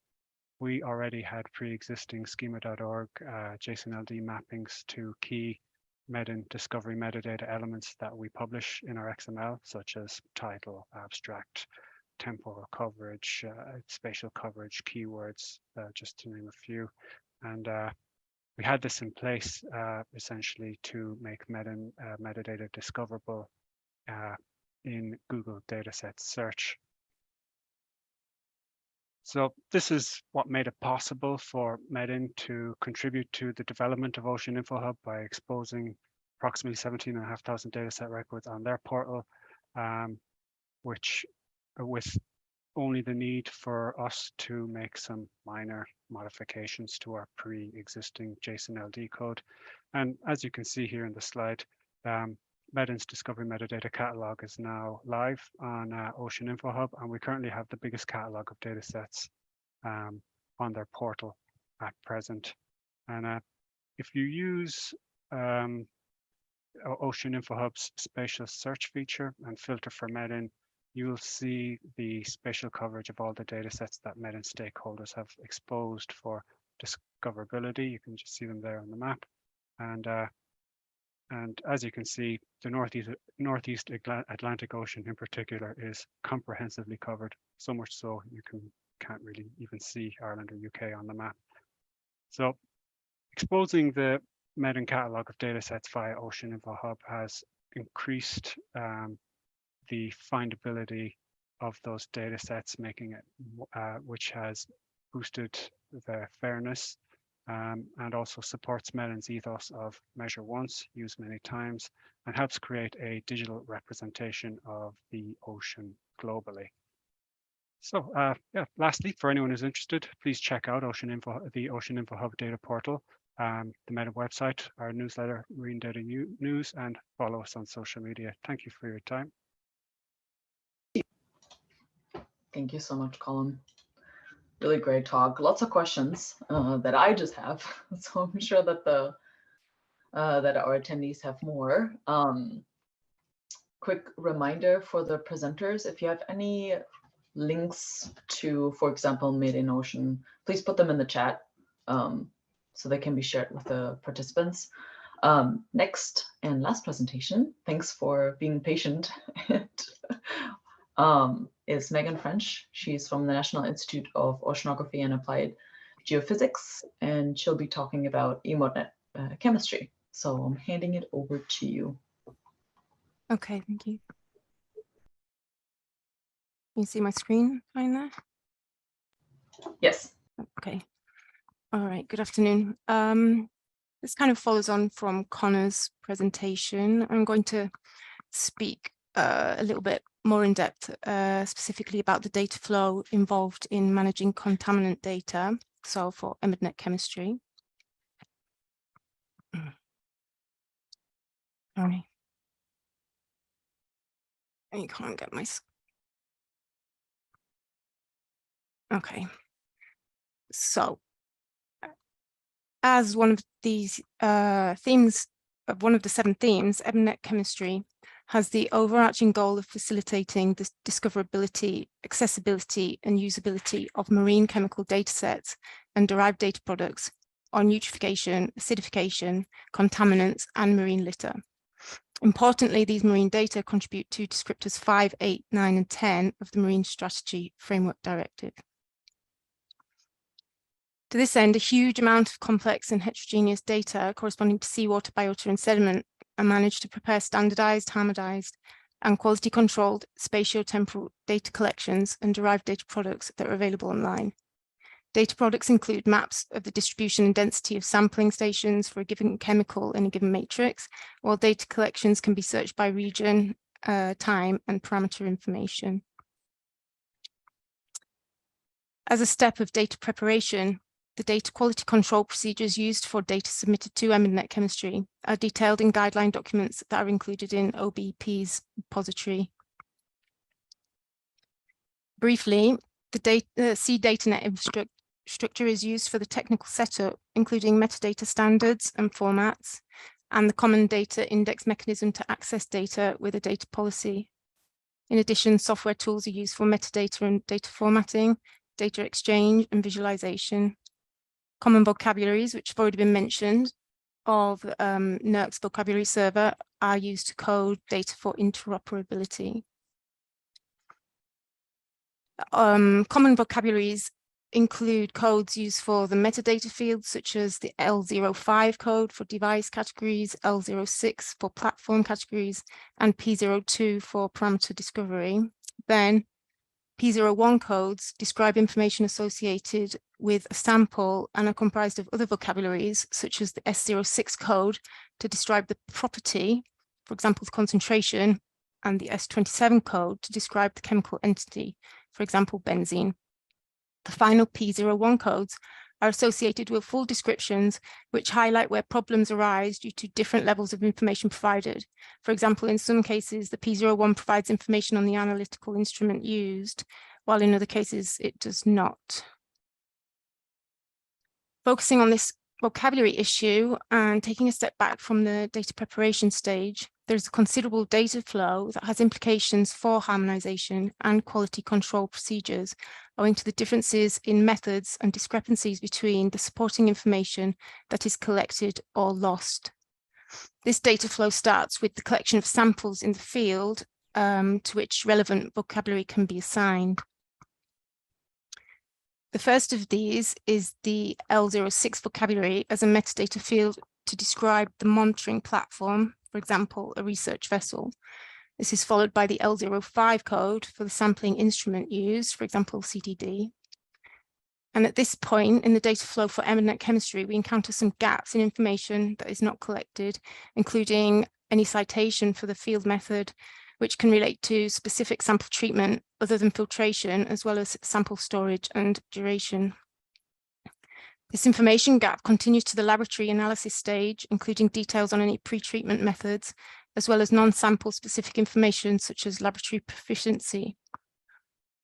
we already had pre-existing schema.org JSON-LD mappings to key MEDIN Discovery Metadata elements that we publish in our XML, such as title, abstract, temporal coverage, spatial coverage, keywords, just to name a few. And we had this in place essentially to make MEDIN metadata discoverable in Google Dataset Search. So this is what made it possible for MEDIN to contribute to the development of Ocean InfoHub by exposing approximately 17,500 dataset records on their portal, which with only the need for us to make some minor modifications to our pre-existing JSON LD code. And as you can see here in the slide, MEDIN's Discovery Metadata Catalog is now live on Ocean InfoHub, and we currently have the biggest catalog of datasets on their portal at present. And if you use Ocean InfoHub's spatial search feature and filter for MEDIN, you will see the spatial coverage of all the datasets that MEDIN stakeholders have exposed for discoverability. You can just see them there on the map. And as you can see, the Northeast Atlantic Ocean in particular is comprehensively covered, so much so you can't really even see Ireland or UK on the map. So exposing the MEDIN catalog of datasets via Ocean InfoHub has increased the findability of those datasets, making it, which has boosted the fairness and also supports MEDIN's ethos of measure once, use many times, and helps create a digital representation of the ocean globally. So yeah, lastly, for anyone who's interested, please check out the Ocean InfoHub data portal, the MEDIN website, our newsletter, Marine Data News, and follow us on social media. Thank you for your time.
Thank you so much, Colm. Really great talk. Lots of questions that I just have, so I'm sure that that our attendees have more. Quick reminder for the presenters: if you have any links to, for example, MEDIN Ocean, please put them in the chat so they can be shared with the participants. Next and last presentation, thanks for being patient, is Megan French. She's from the National Institute of Oceanography and Applied Geophysics, and she'll be talking about EMODnet Chemistry. So I'm handing it over to you.
Okay, thank you. You see my screen fine there?
Yes.
Okay. All right, good afternoon. This kind of follows on from Conor's presentation. I'm going to speak a little bit more in depth, specifically about the data flow involved in managing contaminant data, so for EMODnet Chemistry. Sorry. You can't get my... Okay. So, as one of these themes, one of the 7 themes, EMODnet Chemistry has the overarching goal of facilitating the discoverability, accessibility, and usability of marine chemical datasets and derived data products on eutrophication, acidification, contaminants, and marine litter. Importantly, these marine data contribute to descriptors 5, 8, 9, and 10 of the Marine Strategy Framework Directive. To this end, a huge amount of complex and heterogeneous data corresponding to seawater, biota, and sediment are managed to prepare standardized, harmonized, and quality-controlled spatio-temporal data collections and derived data products that are available online. Data products include maps of the distribution and density of sampling stations for a given chemical in a given matrix, while data collections can be searched by region, time, and parameter information. As a step of data preparation, the data quality control procedures used for data submitted to EMODnet Chemistry are detailed in guideline documents that are included in OBP's repository. Briefly, the CDataNet infrastructure is used for the technical setup, including metadata standards and formats, and the common data index mechanism to access data with a data policy. In addition, software tools are used for metadata and data formatting, data exchange, and visualization. Common vocabularies, which have already been mentioned, of NERC's vocabulary server are used to code data for interoperability. Common vocabularies include codes used for the metadata fields, such as the L05 code for device categories, L06 for platform categories, and P02 for parameter discovery. Then P01 codes describe information associated with a sample and are comprised of other vocabularies, such as the S06 code to describe the property, for example, the concentration, and the S27 code to describe the chemical entity, for example, benzene. The final P01 codes are associated with full descriptions which highlight where problems arise due to different levels of information provided. For example, in some cases, the P01 provides information on the analytical instrument used, while in other cases it does not. Focusing on this vocabulary issue and taking a step back from the data preparation stage, there's a considerable data flow that has implications for harmonization and quality control procedures, owing to the differences in methods and discrepancies between the supporting information that is collected or lost. This data flow starts with the collection of samples in the field to which relevant vocabulary can be assigned. The first of these is the L06 vocabulary as a metadata field to describe the monitoring platform, for example, a research vessel. This is followed by the L05 code for the sampling instrument used, for example, CDD. And at this point in the data flow for EMODnet Chemistry, we encounter some gaps in information that is not collected, including any citation for the field method, which can relate to specific sample treatment other than filtration, as well as sample storage and duration. This information gap continues to the laboratory analysis stage, including details on any pre-treatment methods, as well as non-sample specific information such as laboratory proficiency.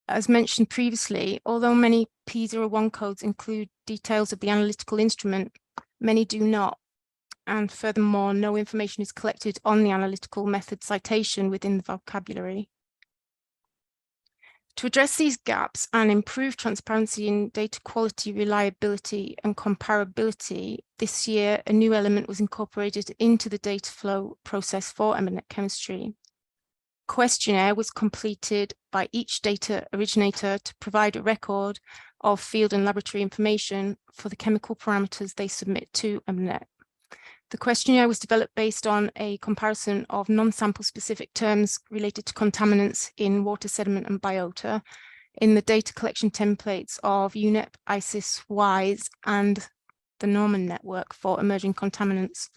As mentioned previously, although many P01 codes include details of the analytical instrument, many do not. And furthermore, no information is collected on the analytical method citation within the vocabulary. To address these gaps and improve transparency in data quality, reliability, and comparability, this year a new element was incorporated into the data flow process for EMODnet Chemistry. A questionnaire was completed by each data originator to provide a record of field and laboratory information for the chemical parameters they submit to EMODnet. The questionnaire was developed based on a comparison of non-sample specific terms related to contaminants in water, sediment, and biota in the data collection templates of UNEP, ISIS, WISE, and the Norman network for emerging contaminants.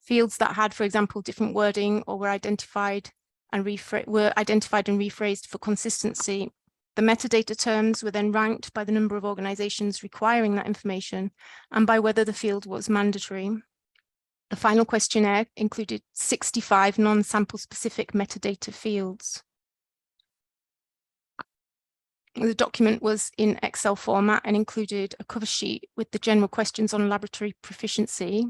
Fields that had, for example, different wording or were identified and rephrased for consistency. The metadata terms were then ranked by the number of organizations requiring that information and by whether the field was mandatory. The final questionnaire included 65 non-sample specific metadata fields. The document was in Excel format and included a cover sheet with the general questions on laboratory proficiency,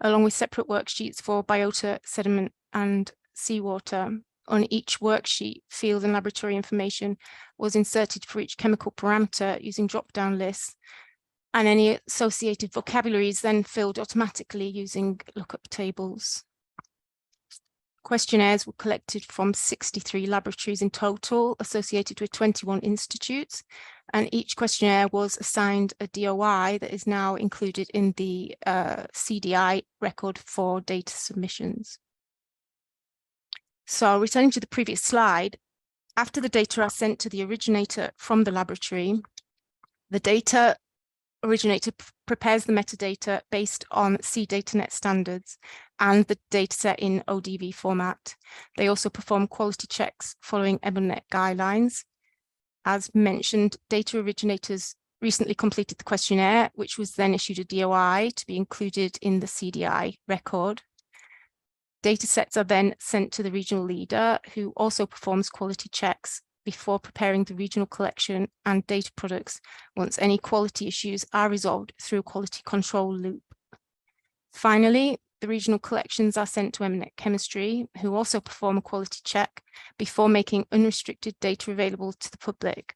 along with separate worksheets for biota, sediment, and seawater. On each worksheet, field and laboratory information was inserted for each chemical parameter using drop-down lists, and any associated vocabulary is then filled automatically using lookup tables. Questionnaires were collected from 63 laboratories in total, associated with 21 institutes, and each questionnaire was assigned a DOI that is now included in the CDI record for data submissions. So returning to the previous slide, after the data are sent to the originator from the laboratory, the data originator prepares the metadata based on CDataNet standards and the dataset in ODV format. They also perform quality checks following EMODnet guidelines. As mentioned, data originators recently completed the questionnaire, which was then issued a DOI to be included in the CDI record. Datasets are then sent to the regional leader, who also performs quality checks before preparing the regional collection and data products once any quality issues are resolved through a quality control loop. Finally, the regional collections are sent to EMODnet Chemistry, who also perform a quality check before making unrestricted data available to the public.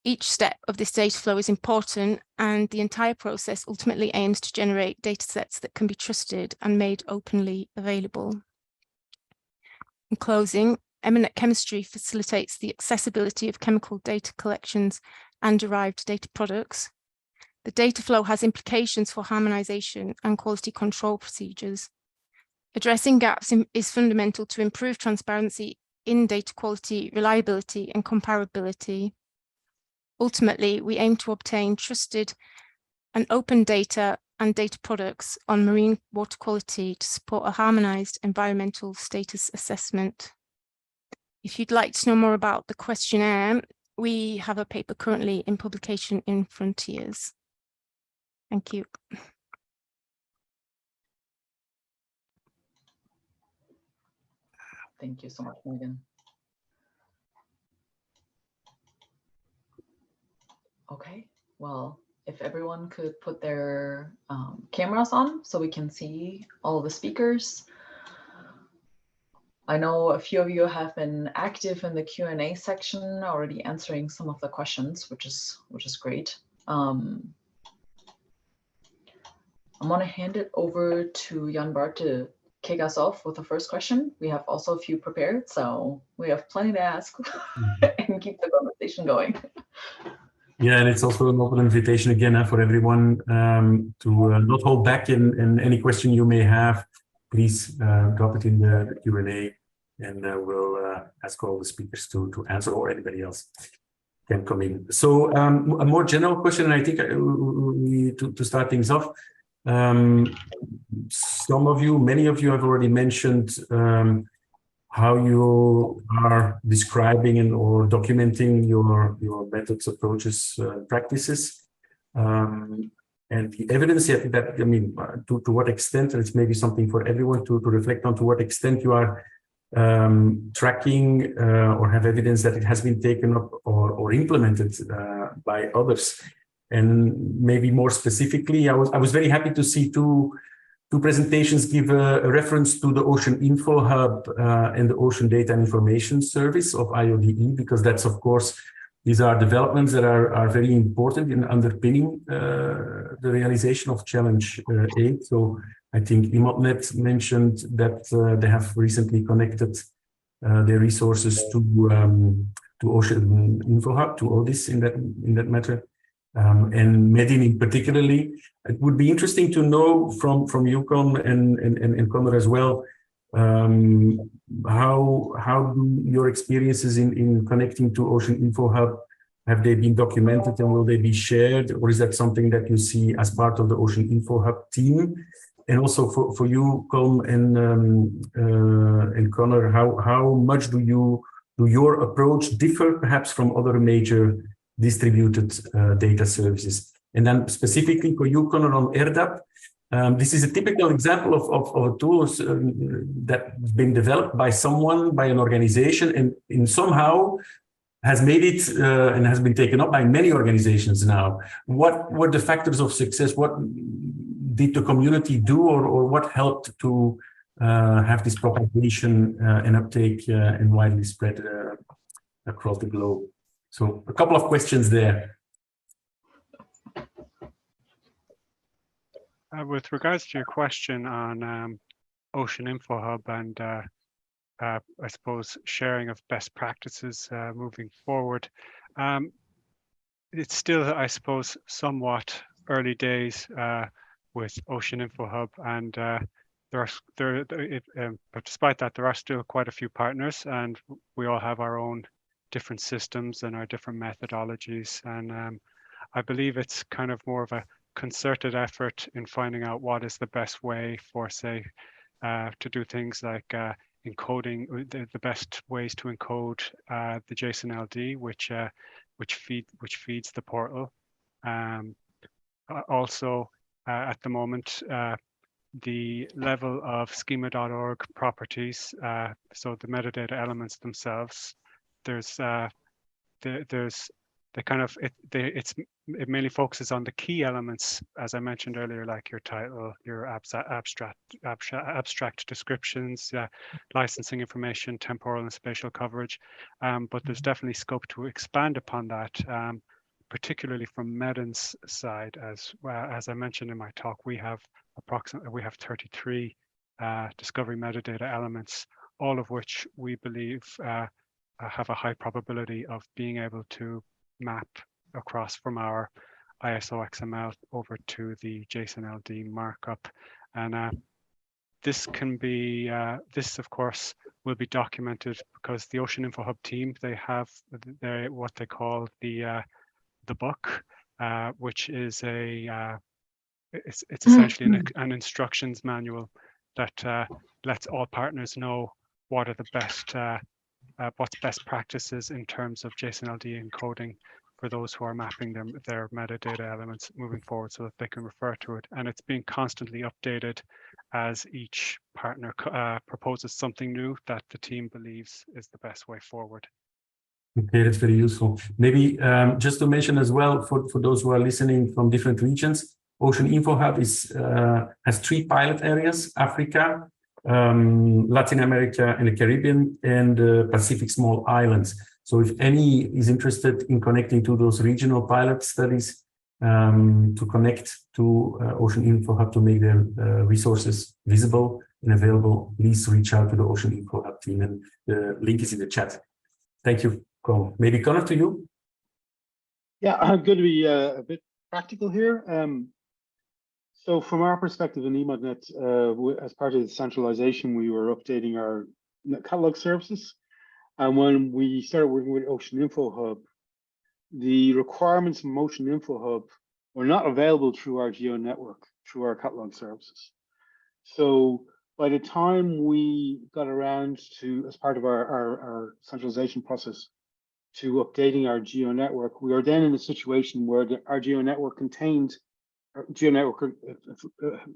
Each step of this data flow is important, and the entire process ultimately aims to generate datasets that can be trusted and made openly available. In closing, EMODnet Chemistry facilitates the accessibility of chemical data collections and derived data products. The data flow has implications for harmonization and quality control procedures. Addressing gaps is fundamental to improve transparency in data quality, reliability, and comparability. Ultimately, we aim to obtain trusted and open data and data products on marine water quality to support a harmonized environmental status assessment. If you'd like to know more about the questionnaire, we have a paper currently in publication in Frontiers. Thank you.
Thank you so much, Megan. Okay, well, if everyone could put their cameras on so we can see all the speakers. I know a few of you have been active in the Q&A section, already answering some of the questions, which is great. I'm going to hand it over to Jan-Bart to kick us off with the first question. We have also a few prepared, so we have plenty to ask and keep the conversation going.
Yeah, and it's also an open invitation again for everyone to not hold back in any question you may have. Please drop it in the Q&A, and we'll ask all the speakers to answer, or anybody else can come in. So a more general question, and I think to start things off, some of you, many of you have already mentioned how you are describing and or documenting your methods, approaches, practices. And the evidence that, I mean, to what extent, and it's maybe something for everyone to reflect on, to what extent you are tracking or have evidence that it has been taken up or implemented by others. And maybe more specifically, I was very happy to see two presentations give a reference to the Ocean InfoHub and the Ocean Data and Information Service of IODE, because that's, of course, these are developments that are very important in underpinning the realization of Challenge 8. So I think EMODnet mentioned that they have recently connected their resources to Ocean InfoHub, to ODIS in that matter. And MEDIN in particularly. It would be interesting to know from you, Colm, and Conor as well, how do your experiences in connecting to Ocean InfoHub, have they been documented and will they be shared, or is that something that you see as part of the Ocean InfoHub team? And also for you, Colm and Conor, how much do your approach differ perhaps from other major distributed data services? And then specifically for you, Conor, on ERDDAP, this is a typical example of a tool that's been developed by someone, by an organization, and somehow has made it and has been taken up by many organizations now. What were the factors of success? What did the community do, or what helped to have this propagation and uptake and widely spread across the globe? So a couple of questions there.
With regards to your question on Ocean InfoHub and I suppose sharing of best practices moving forward, it's still, I suppose, somewhat early days with Ocean InfoHub, and but despite that, there are still quite a few partners, and we all have our own different systems and our different methodologies, and I believe it's kind of more of a concerted effort in finding out what is the best way for, say, to do things like encoding, the best ways to encode the JSON LD, which feeds the portal. Also, at the moment, the level of schema.org properties, so the metadata elements themselves, it mainly focuses on the key elements, as I mentioned earlier, like your title, your abstract descriptions, licensing information, temporal and spatial coverage. But there's definitely scope to expand upon that, particularly from MEDIN's side. As I mentioned in my talk, we have 33 discovery metadata elements, all of which we believe have a high probability of being able to map across from our ISO XML over to the JSON LD markup. And this can be, this of course will be documented because the Ocean InfoHub team, they have what they call the book, which is it's essentially an instructions manual that lets all partners know what are the best what's best practices in terms of JSON LD encoding for those who are mapping their metadata elements moving forward, so that they can refer to it. And it's being constantly updated as each partner proposes something new that the team believes is the best way forward.
Okay, that's very useful. Maybe just to mention as well, for those who are listening from different regions, Ocean InfoHub has 3 pilot areas: Africa, Latin America and the Caribbean, and Pacific small islands. So if any is interested in connecting to those regional pilot studies, to connect to Ocean InfoHub to make their resources visible and available, please reach out to the Ocean InfoHub team, and the link is in the chat. Thank you, Colm. Maybe Conor, to you.
Yeah, I'm going to be a bit practical here. So from our perspective in EMODnet, as part of the centralization, we were updating our catalog services. And when we started working with Ocean InfoHub, the requirements from Ocean InfoHub were not available through our geo network, through our catalog services. So by the time we got around to, as part of our centralization process, to updating our geo network, we were then in a situation where our geo network contained, GeoNetwork,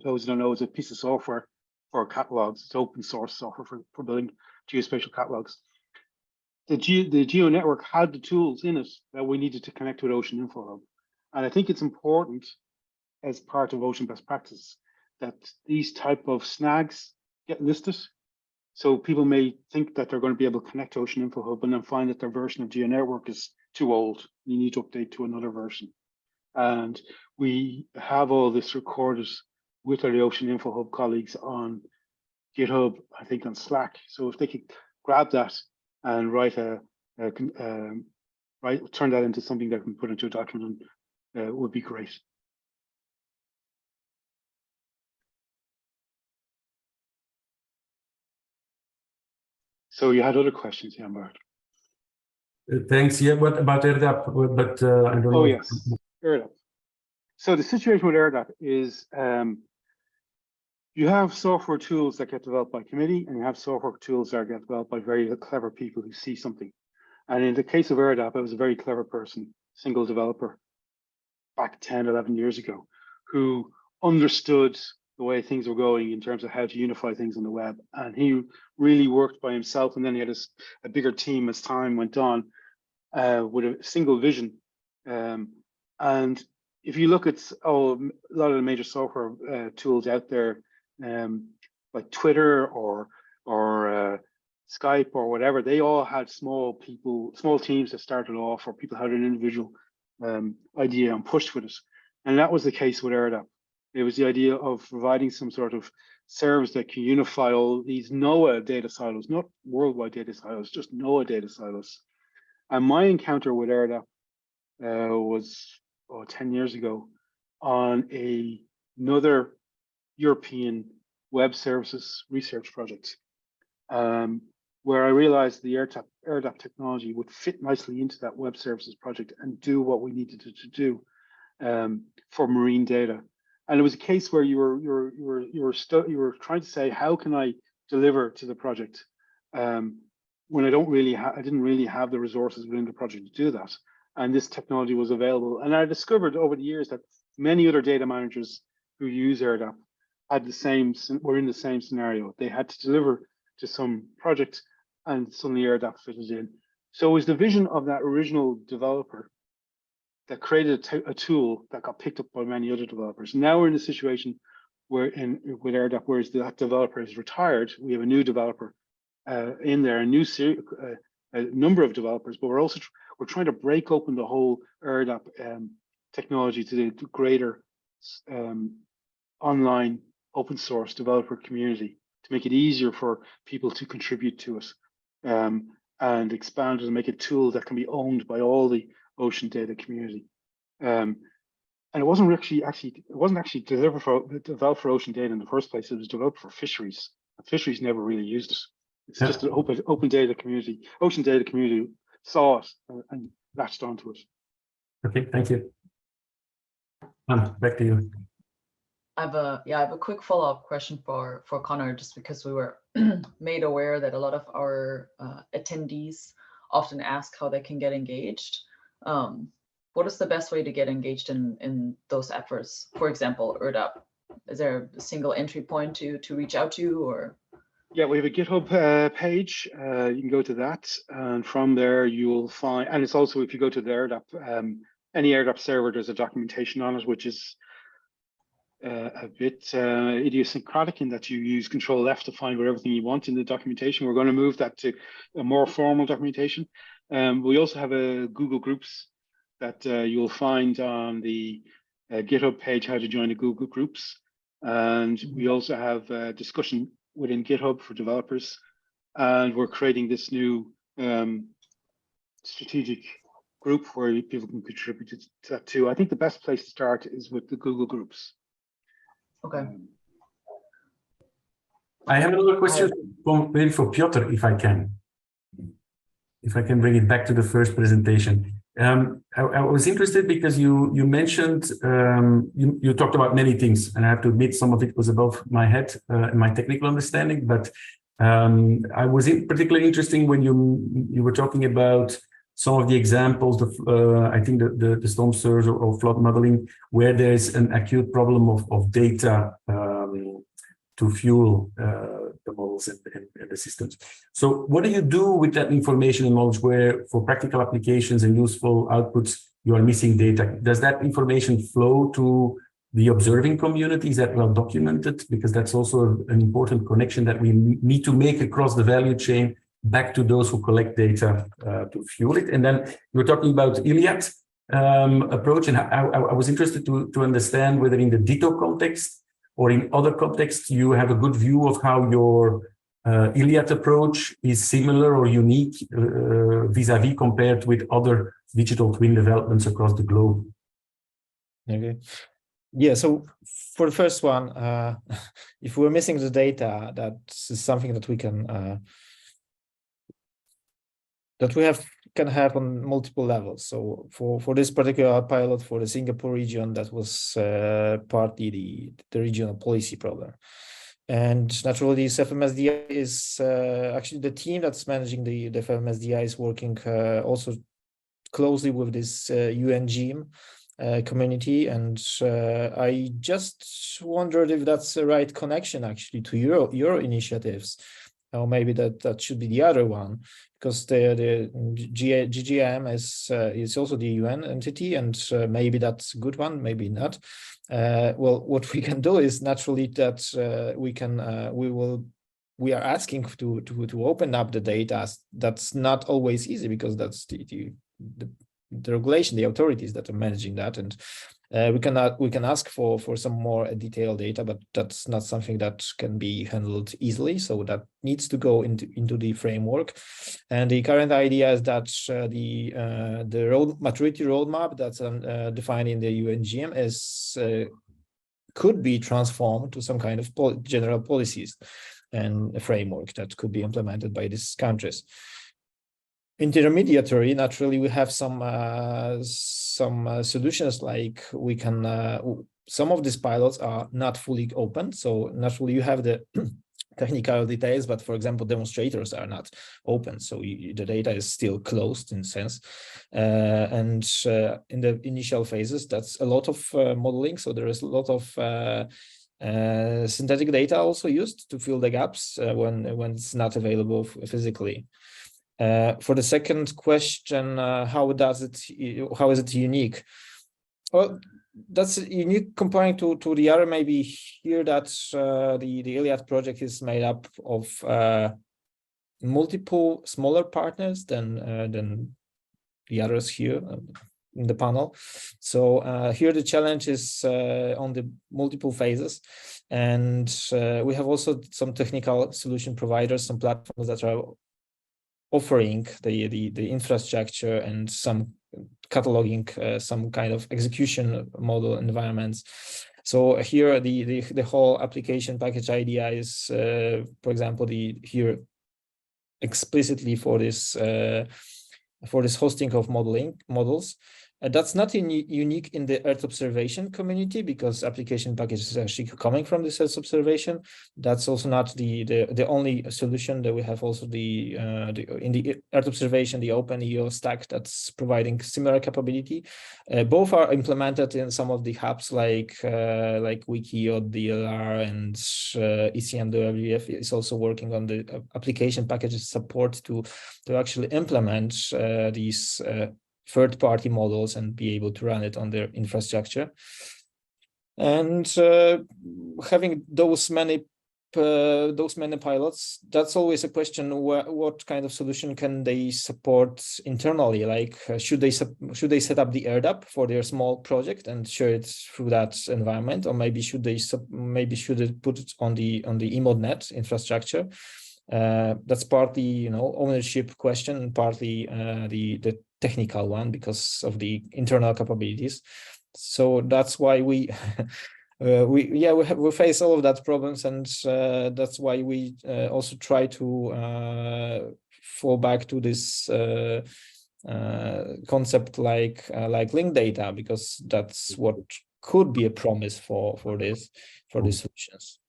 those who don't know, is a piece of software for catalogs. It's open source software for building geospatial catalogs. The GeoNetwork had the tools in it that we needed to connect with Ocean InfoHub. And I think it's important, as part of Ocean best practice, that these type of snags get listed. So people may think that they're going to be able to connect to Ocean InfoHub and then find that their version of GeoNetwork is too old. You need to update to another version. And we have all this recorded with our Ocean InfoHub colleagues on GitHub, I think on Slack. So if they could grab that and turn that into something that can put into a document, would be great. So you had other questions, Jan-Bart.
Thanks. Yeah, what about ERDDAP? But I don't know.
Oh yes, ERDDAP. So the situation with ERDDAP is you have software tools that get developed by committee, and you have software tools that get developed by very clever people who see something. And in the case of ERDDAP, it was a very clever person, single developer, back 10, 11 years ago, who understood the way things were going in terms of how to unify things on the web. And he really worked by himself, and then he had a bigger team as time went on with a single vision. And if you look at a lot of the major software tools out there, like Twitter or Skype or whatever, they all had small teams that started off, or people had an individual idea and pushed with it. And that was the case with ERDDAP. It was the idea of providing some sort of service that can unify all these NOAA data silos, not worldwide data silos, just NOAA data silos. And my encounter with ERDDAP was 10 years ago on another European web services research project, where I realized the ERDDAP technology would fit nicely into that web services project and do what we needed it to do for marine data. And it was a case where you were trying to say, how can I deliver to the project when I didn't really have the resources within the project to do that. And this technology was available. And I discovered over the years that many other data managers who use ERDDAP were in the same scenario. They had to deliver to some project, and suddenly ERDDAP fitted in. So it was the vision of that original developer that created a tool that got picked up by many other developers. Now we're in a situation where with ERDDAP, whereas that developer is retired, we have a new developer in there, a number of developers, but we're trying to break open the whole ERDDAP technology to the greater online open source developer community, to make it easier for people to contribute to it, and expand it and make a tool that can be owned by all the ocean data community. And it wasn't actually developed for ocean data in the first place. It was developed for fisheries. Fisheries never really used it. It's just an open data community. Ocean data community saw it and latched onto it.
Okay, thank you. Back to you.
I have a quick follow-up question for Conor, just because we were made aware that a lot of our attendees often ask how they can get engaged. What is the best way to get engaged in those efforts? For example, ERDDAP. Is there a single entry point to reach out to, or?
Yeah, we have a GitHub page. You can go to that, and from there you will find. And it's also, if you go to the ERDDAP, any ERDDAP server, there's a documentation on it, which is a bit idiosyncratic in that you use Control F to find everything you want in the documentation. We're going to move that to a more formal documentation. We also have a Google Groups that you'll find on the GitHub page, how to join the Google Groups. And we also have a discussion within GitHub for developers. And we're creating this new strategic group where people can contribute to that too. I think the best place to start is with the Google Groups.
Okay.
I have another question maybe for Piotr, if I can. If I can bring it back to the first presentation. I was interested because you mentioned, you talked about many things, and I have to admit some of it was above my head and my technical understanding, but I was particularly interesting when you were talking about some of the examples of, I think the storm surge or flood modeling, where there's an acute problem of data to fuel the models and the systems. So what do you do with that information and knowledge where for practical applications and useful outputs, you are missing data? Does that information flow to the observing community? Is that well documented? Because that's also an important connection that we need to make across the value chain back to those who collect data to fuel it. And then you were talking about ILIAD approach, and I was interested to understand whether in the DITO context or in other contexts, you have a good view of how your ILIAD approach is similar or unique vis-a-vis compared with other digital twin developments across the globe.
Okay. Yeah, so for the first one, if we're missing the data, that's something that we can can have on multiple levels. So for this particular pilot for the Singapore region, that was partly the regional policy problem. And naturally, this FMSDI is actually the team that's managing the FMSDI is working also closely with this UNGM community. And I just wondered if that's the right connection actually to your initiatives. Or maybe that should be the other one, because the GGM is also the UN entity, and maybe that's a good one, maybe not. Well, what we can do is naturally that we are asking to open up the data. That's not always easy because that's the regulation, the authorities that are managing that, and we can ask for some more detailed data, but that's not something that can be handled easily. So that needs to go into the framework. And the current idea is that the maturity roadmap that's defined in the UNGM is could be transformed to some kind of general policies and a framework that could be implemented by these countries. Intermediary, naturally, we have some solutions, like we can some of these pilots are not fully open, so naturally you have the technical details, but for example demonstrators are not open, so the data is still closed in a sense, and in the initial phases that's a lot of modeling, so there is a lot of synthetic data also used to fill the gaps when it's not available physically. For the second question, how is it unique? Well, that's unique comparing to the other. Maybe here that the ILIAD project is made up of multiple smaller partners than the others here in the panel. So here the challenge is on the multiple phases, and we have also some technical solution providers, some platforms that are offering the infrastructure and some cataloging some kind of execution model environments. So here the whole application package idea is, for example, here explicitly for this hosting of models. That's not unique in the Earth observation community, because application package is actually coming from this Earth observation. That's also not the only solution. That we have also in the Earth observation, the OpenEO stack that's providing similar capability. Both are implemented in some of the hubs like Wiki or DLR, and ECMWF is also working on the application packages support to actually implement these third-party models and be able to run it on their infrastructure. And having those many pilots, that's always a question: what kind of solution can they support internally? Like, should they set up the ERDDAP for their small project and share it through that environment, or maybe should they put it on the EMODnet infrastructure? That's partly ownership question, and partly the technical one because of the internal capabilities. So that's why we face all of that problems, and that's why we also try to fall back to this concept like linked data, because that's what could be a promise for these solutions.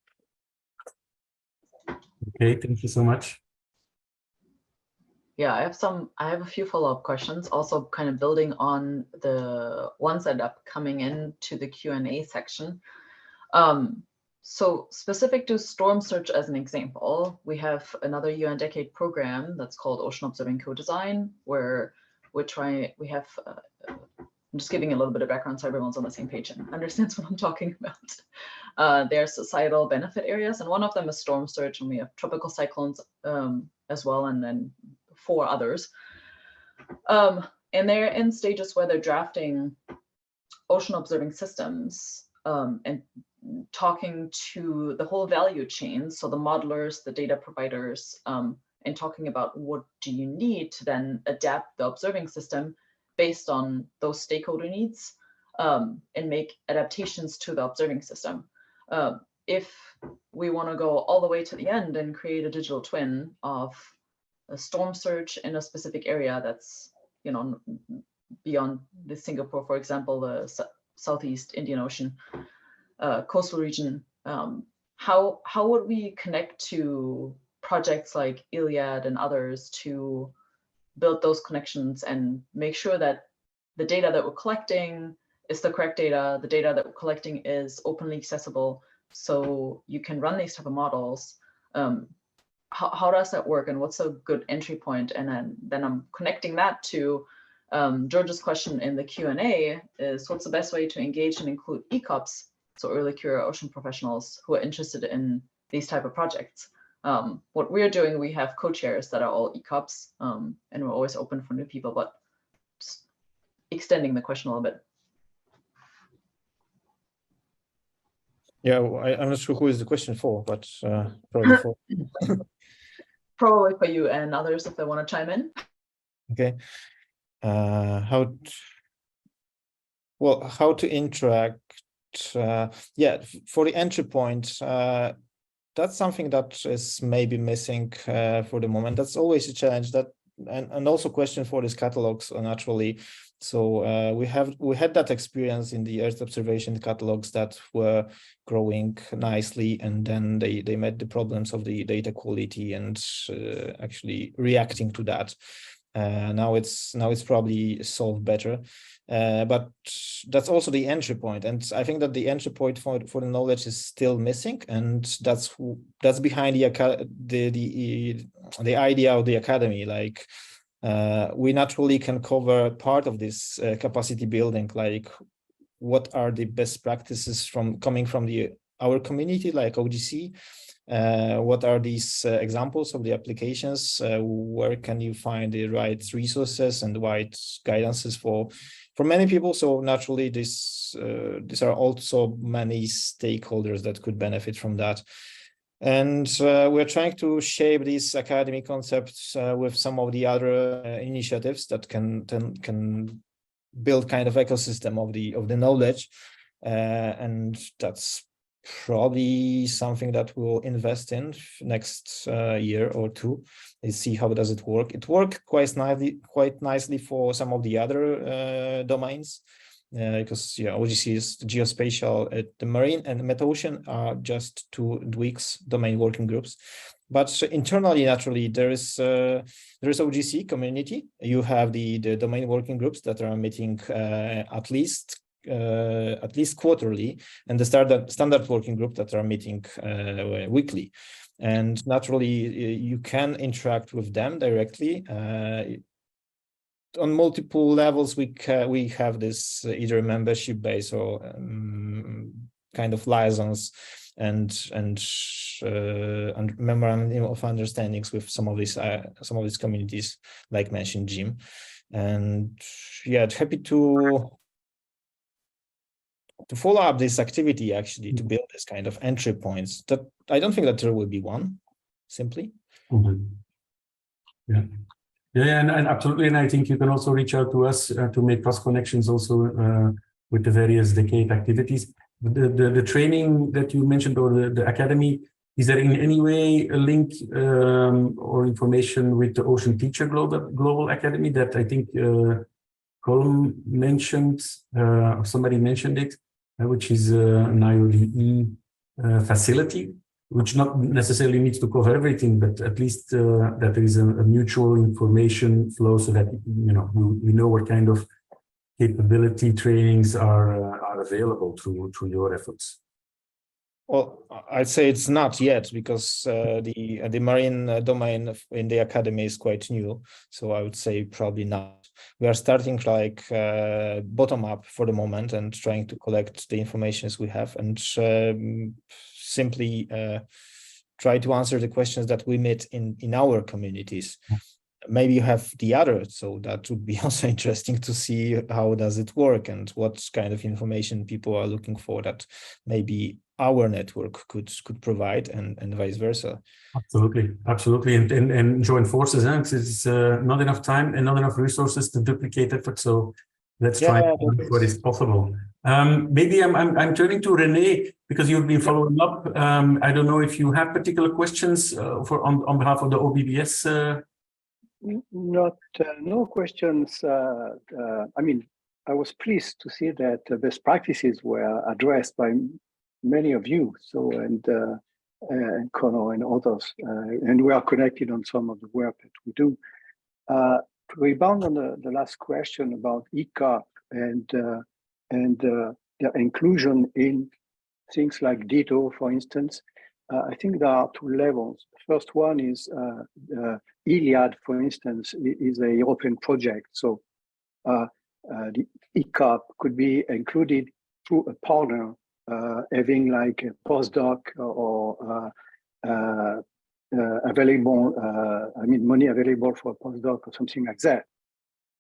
Okay, thank you so much.
Yeah, I have a few follow-up questions, also kind of building on the ones that are coming into the Q&A section. So specific to storm search as an example, we have another UN Decade program that's called Ocean Observing Co-Design, where I'm just giving a little bit of background so everyone's on the same page and understands what I'm talking about. There are societal benefit areas, and one of them is storm search, and we have tropical cyclones as well, and then 4 others. And they're in stages where they're drafting ocean observing systems and talking to the whole value chain, so the modelers, the data providers, and talking about what do you need to then adapt the observing system based on those stakeholder needs, and make adaptations to the observing system. If we want to go all the way to the end and create a digital twin of a storm surge in a specific area that's, beyond the Singapore, for example, the Southeast Indian Ocean coastal region, how would we connect to projects like ILIAD and others to build those connections and make sure that the data that we're collecting is the correct data, the data that we're collecting is openly accessible, so you can run these type of models? How does that work, and what's a good entry point? And then I'm connecting that to George's question in the Q&A is, what's the best way to engage and include ECOPs, so early career ocean professionals who are interested in these type of projects? What we're doing, we have co-chairs that are all ECOPs, and we're always open for new people, but just extending the question a little bit.
Yeah, I'm not sure who is the question for, but probably for
probably for you and others if they want to chime in.
Okay. How to interact? Yeah, for the entry point, that's something that is maybe missing for the moment. That's always a challenge. And also question for these catalogs naturally. So we had that experience in the Earth observation catalogs that were growing nicely, and then they met the problems of the data quality and actually reacting to that. Now it's probably solved better, but that's also the entry point, and I think that the entry point for the knowledge is still missing, and that's behind the idea of the academy. Like we naturally can cover part of this capacity building, like what are the best practices coming from our community, like OGC. What are these examples of the applications? Where can you find the right resources and the right guidances for many people? So naturally, these are also many stakeholders that could benefit from that. And we're trying to shape these academy concepts with some of the other initiatives that can build kind of ecosystem of the knowledge, and that's probably something that we'll invest in next year or two. Let's see how does it work. It worked quite nicely for some of the other domains, because OGC's geospatial, the marine and meta-ocean are just 2 weeks domain working groups. But internally, naturally, there is OGC community. You have the domain working groups that are meeting at least quarterly, and the standard working group that are meeting weekly. And naturally, you can interact with them directly. On multiple levels, we have this either membership base or kind of liaisons and memorandum of understandings with some of these communities, like mentioned Jim. And yeah, happy to follow up this activity, actually, to build this kind of entry points. That I don't think that there will be one, simply.
Yeah, and absolutely. And I think you can also reach out to us to make cross connections also with the various decade activities. The training that you mentioned, or the academy, is there in any way a link or information with the Ocean Teacher Global Academy that I think Colm mentioned, or somebody mentioned it, which is an IODE facility, which not necessarily needs to cover everything, but at least that there is a mutual information flow, so that we know what kind of capability trainings are available through your efforts.
Well, I'd say it's not yet, because the marine domain in the academy is quite new. So I would say probably not. We are starting like bottom up for the moment and trying to collect the information we have, and simply try to answer the questions that we meet in our communities. Maybe you have the other, so that would be also interesting to see how does it work and what kind of information people are looking for that maybe our network could provide, and vice versa. Absolutely, and join forces. It's not enough time and not enough resources to duplicate effort. So let's try what is possible. Maybe I'm turning to René, because you've been following up. I don't know if you have particular questions on behalf of the OBPS.
No questions. I mean, I was pleased to see that best practices were addressed by many of you. So, and Conor and others, and we are connected on some of the work that we do. To rebound on the last question about ECOP and their inclusion in things like DITO, for instance, I think there are 2 levels. The first one is ILIAD, for instance, is a European project. So the ECOP could be included through a partner having like a postdoc or available, money available for a postdoc or something like that.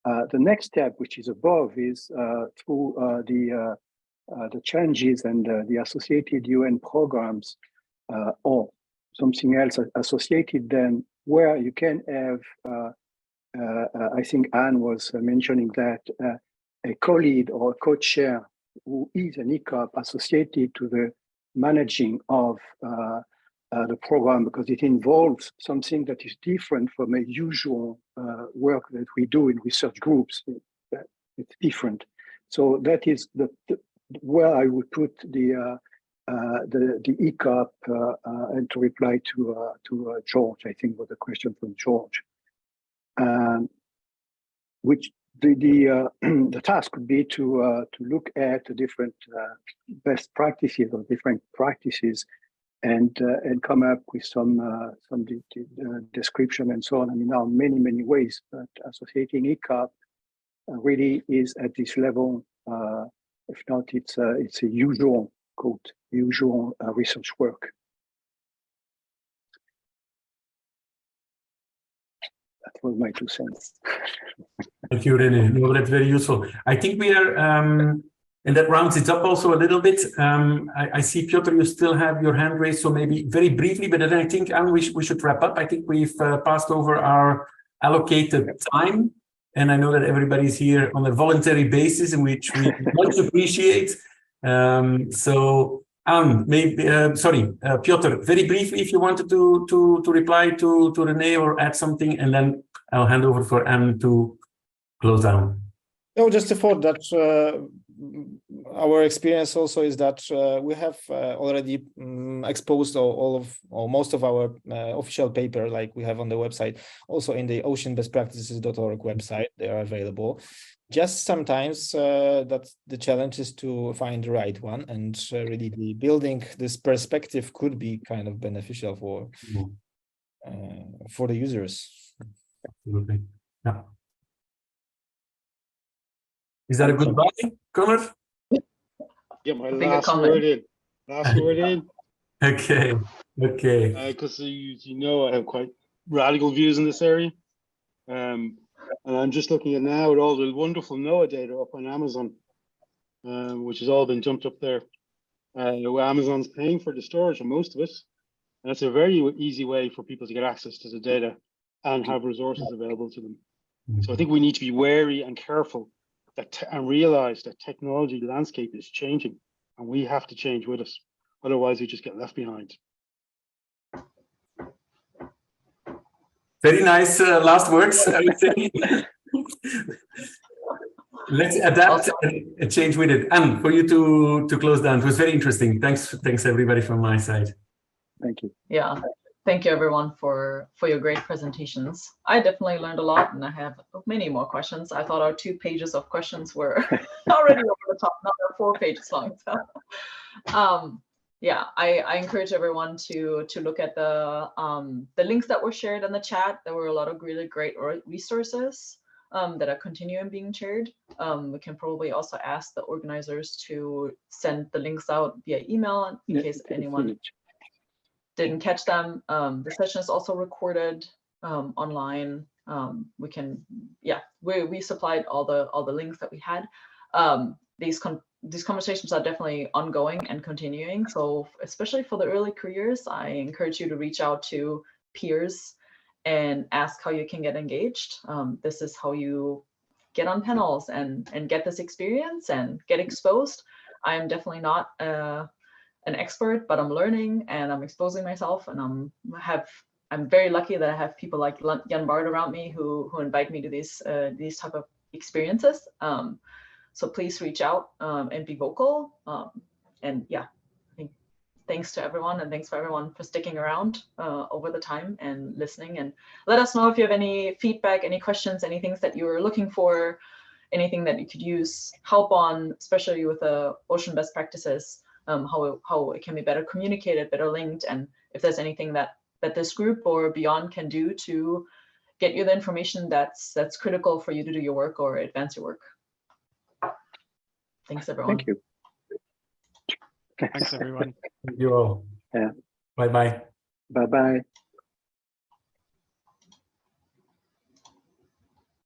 The next step, which is above, is through the changes and the associated UN programs or something else associated then, where you can have, I think Anne was mentioning that, a co-lead or a co-chair who is an ECOP associated to the managing of the program, because it involves something that is different from a usual work that we do in research groups. It's different. So that is where I would put the ECOP, and to reply to George, I think was a question from George, which the task would be to look at the different best practices or different practices, and come up with some description and so on. I mean, there are many ways, but associating ECOP really is at this level. If not, it's a usual research work. That was my 2 cents.
Thank you, René. No, that's very useful. I think we are, and that rounds it up also a little bit. I see, Piotr, you still have your hand raised, so maybe very briefly, but then I think, Anne, we should wrap up. I think we've passed over our allocated time. And I know that everybody's here on a voluntary basis, in which we much appreciate. So, Anne, maybe, Piotr, very briefly, if you wanted to reply to René or add something, and then I'll hand over for Anne to close down.
No, just a thought that our experience also is that we have already exposed all or most of our official paper, like we have on the website, also in the oceanbestpractices.org website. They are available. Just sometimes that the challenge is to find the right one, and really the building this perspective could be kind of beneficial for the users.
Absolutely. Yeah. Is that a goodbye, Conor?
Get my last word in. Last word in.
Okay. Okay.
Because you know I have quite radical views in this area. And I'm just looking at now at all the wonderful NOAA data up on Amazon, which has all been dumped up there. Amazon's paying for the storage of most of it. And it's a very easy way for people to get access to the data and have resources available to them. So I think we need to be wary and careful and realize that technology landscape is changing, and we have to change with us. Otherwise, we just get left behind.
Very nice last words, I would say. Let's adapt and change with it. Anne, for you to close down, it was very interesting. Thanks everybody from my side.
Thank you.
Yeah, thank you everyone for your great presentations. I definitely learned a lot, and I have many more questions. I thought our 2 pages of questions were already over the top. Now they're 4 pages long. So, yeah, I encourage everyone to look at the links that were shared in the chat. There were a lot of really great resources that are continuing being shared. We can probably also ask the organizers to send the links out via email in case anyone didn't catch them. The session is also recorded online. We supplied all the links that we had. These conversations are definitely ongoing and continuing. So especially for the early careers, I encourage you to reach out to peers and ask how you can get engaged. This is how you get on panels and get this experience and get exposed. I am definitely not an expert, but I'm learning and I'm exposing myself, and I'm very lucky that I have people like Jan-Bart around me who invite me to these type of experiences. So please reach out and be vocal. And yeah, I think thanks to everyone, and thanks for everyone for sticking around over the time and listening. And let us know if you have any feedback, any questions, any things that you were looking for, anything that you could use help on, especially with the ocean best practices, how it can be better communicated, better linked, and if there's anything that this group or beyond can do to get you the information that's critical for you to do your work or advance your work. Thanks, everyone.
Thank you.
Thanks, everyone.
Thank you all.
Yeah.
Bye-bye.
Bye-bye.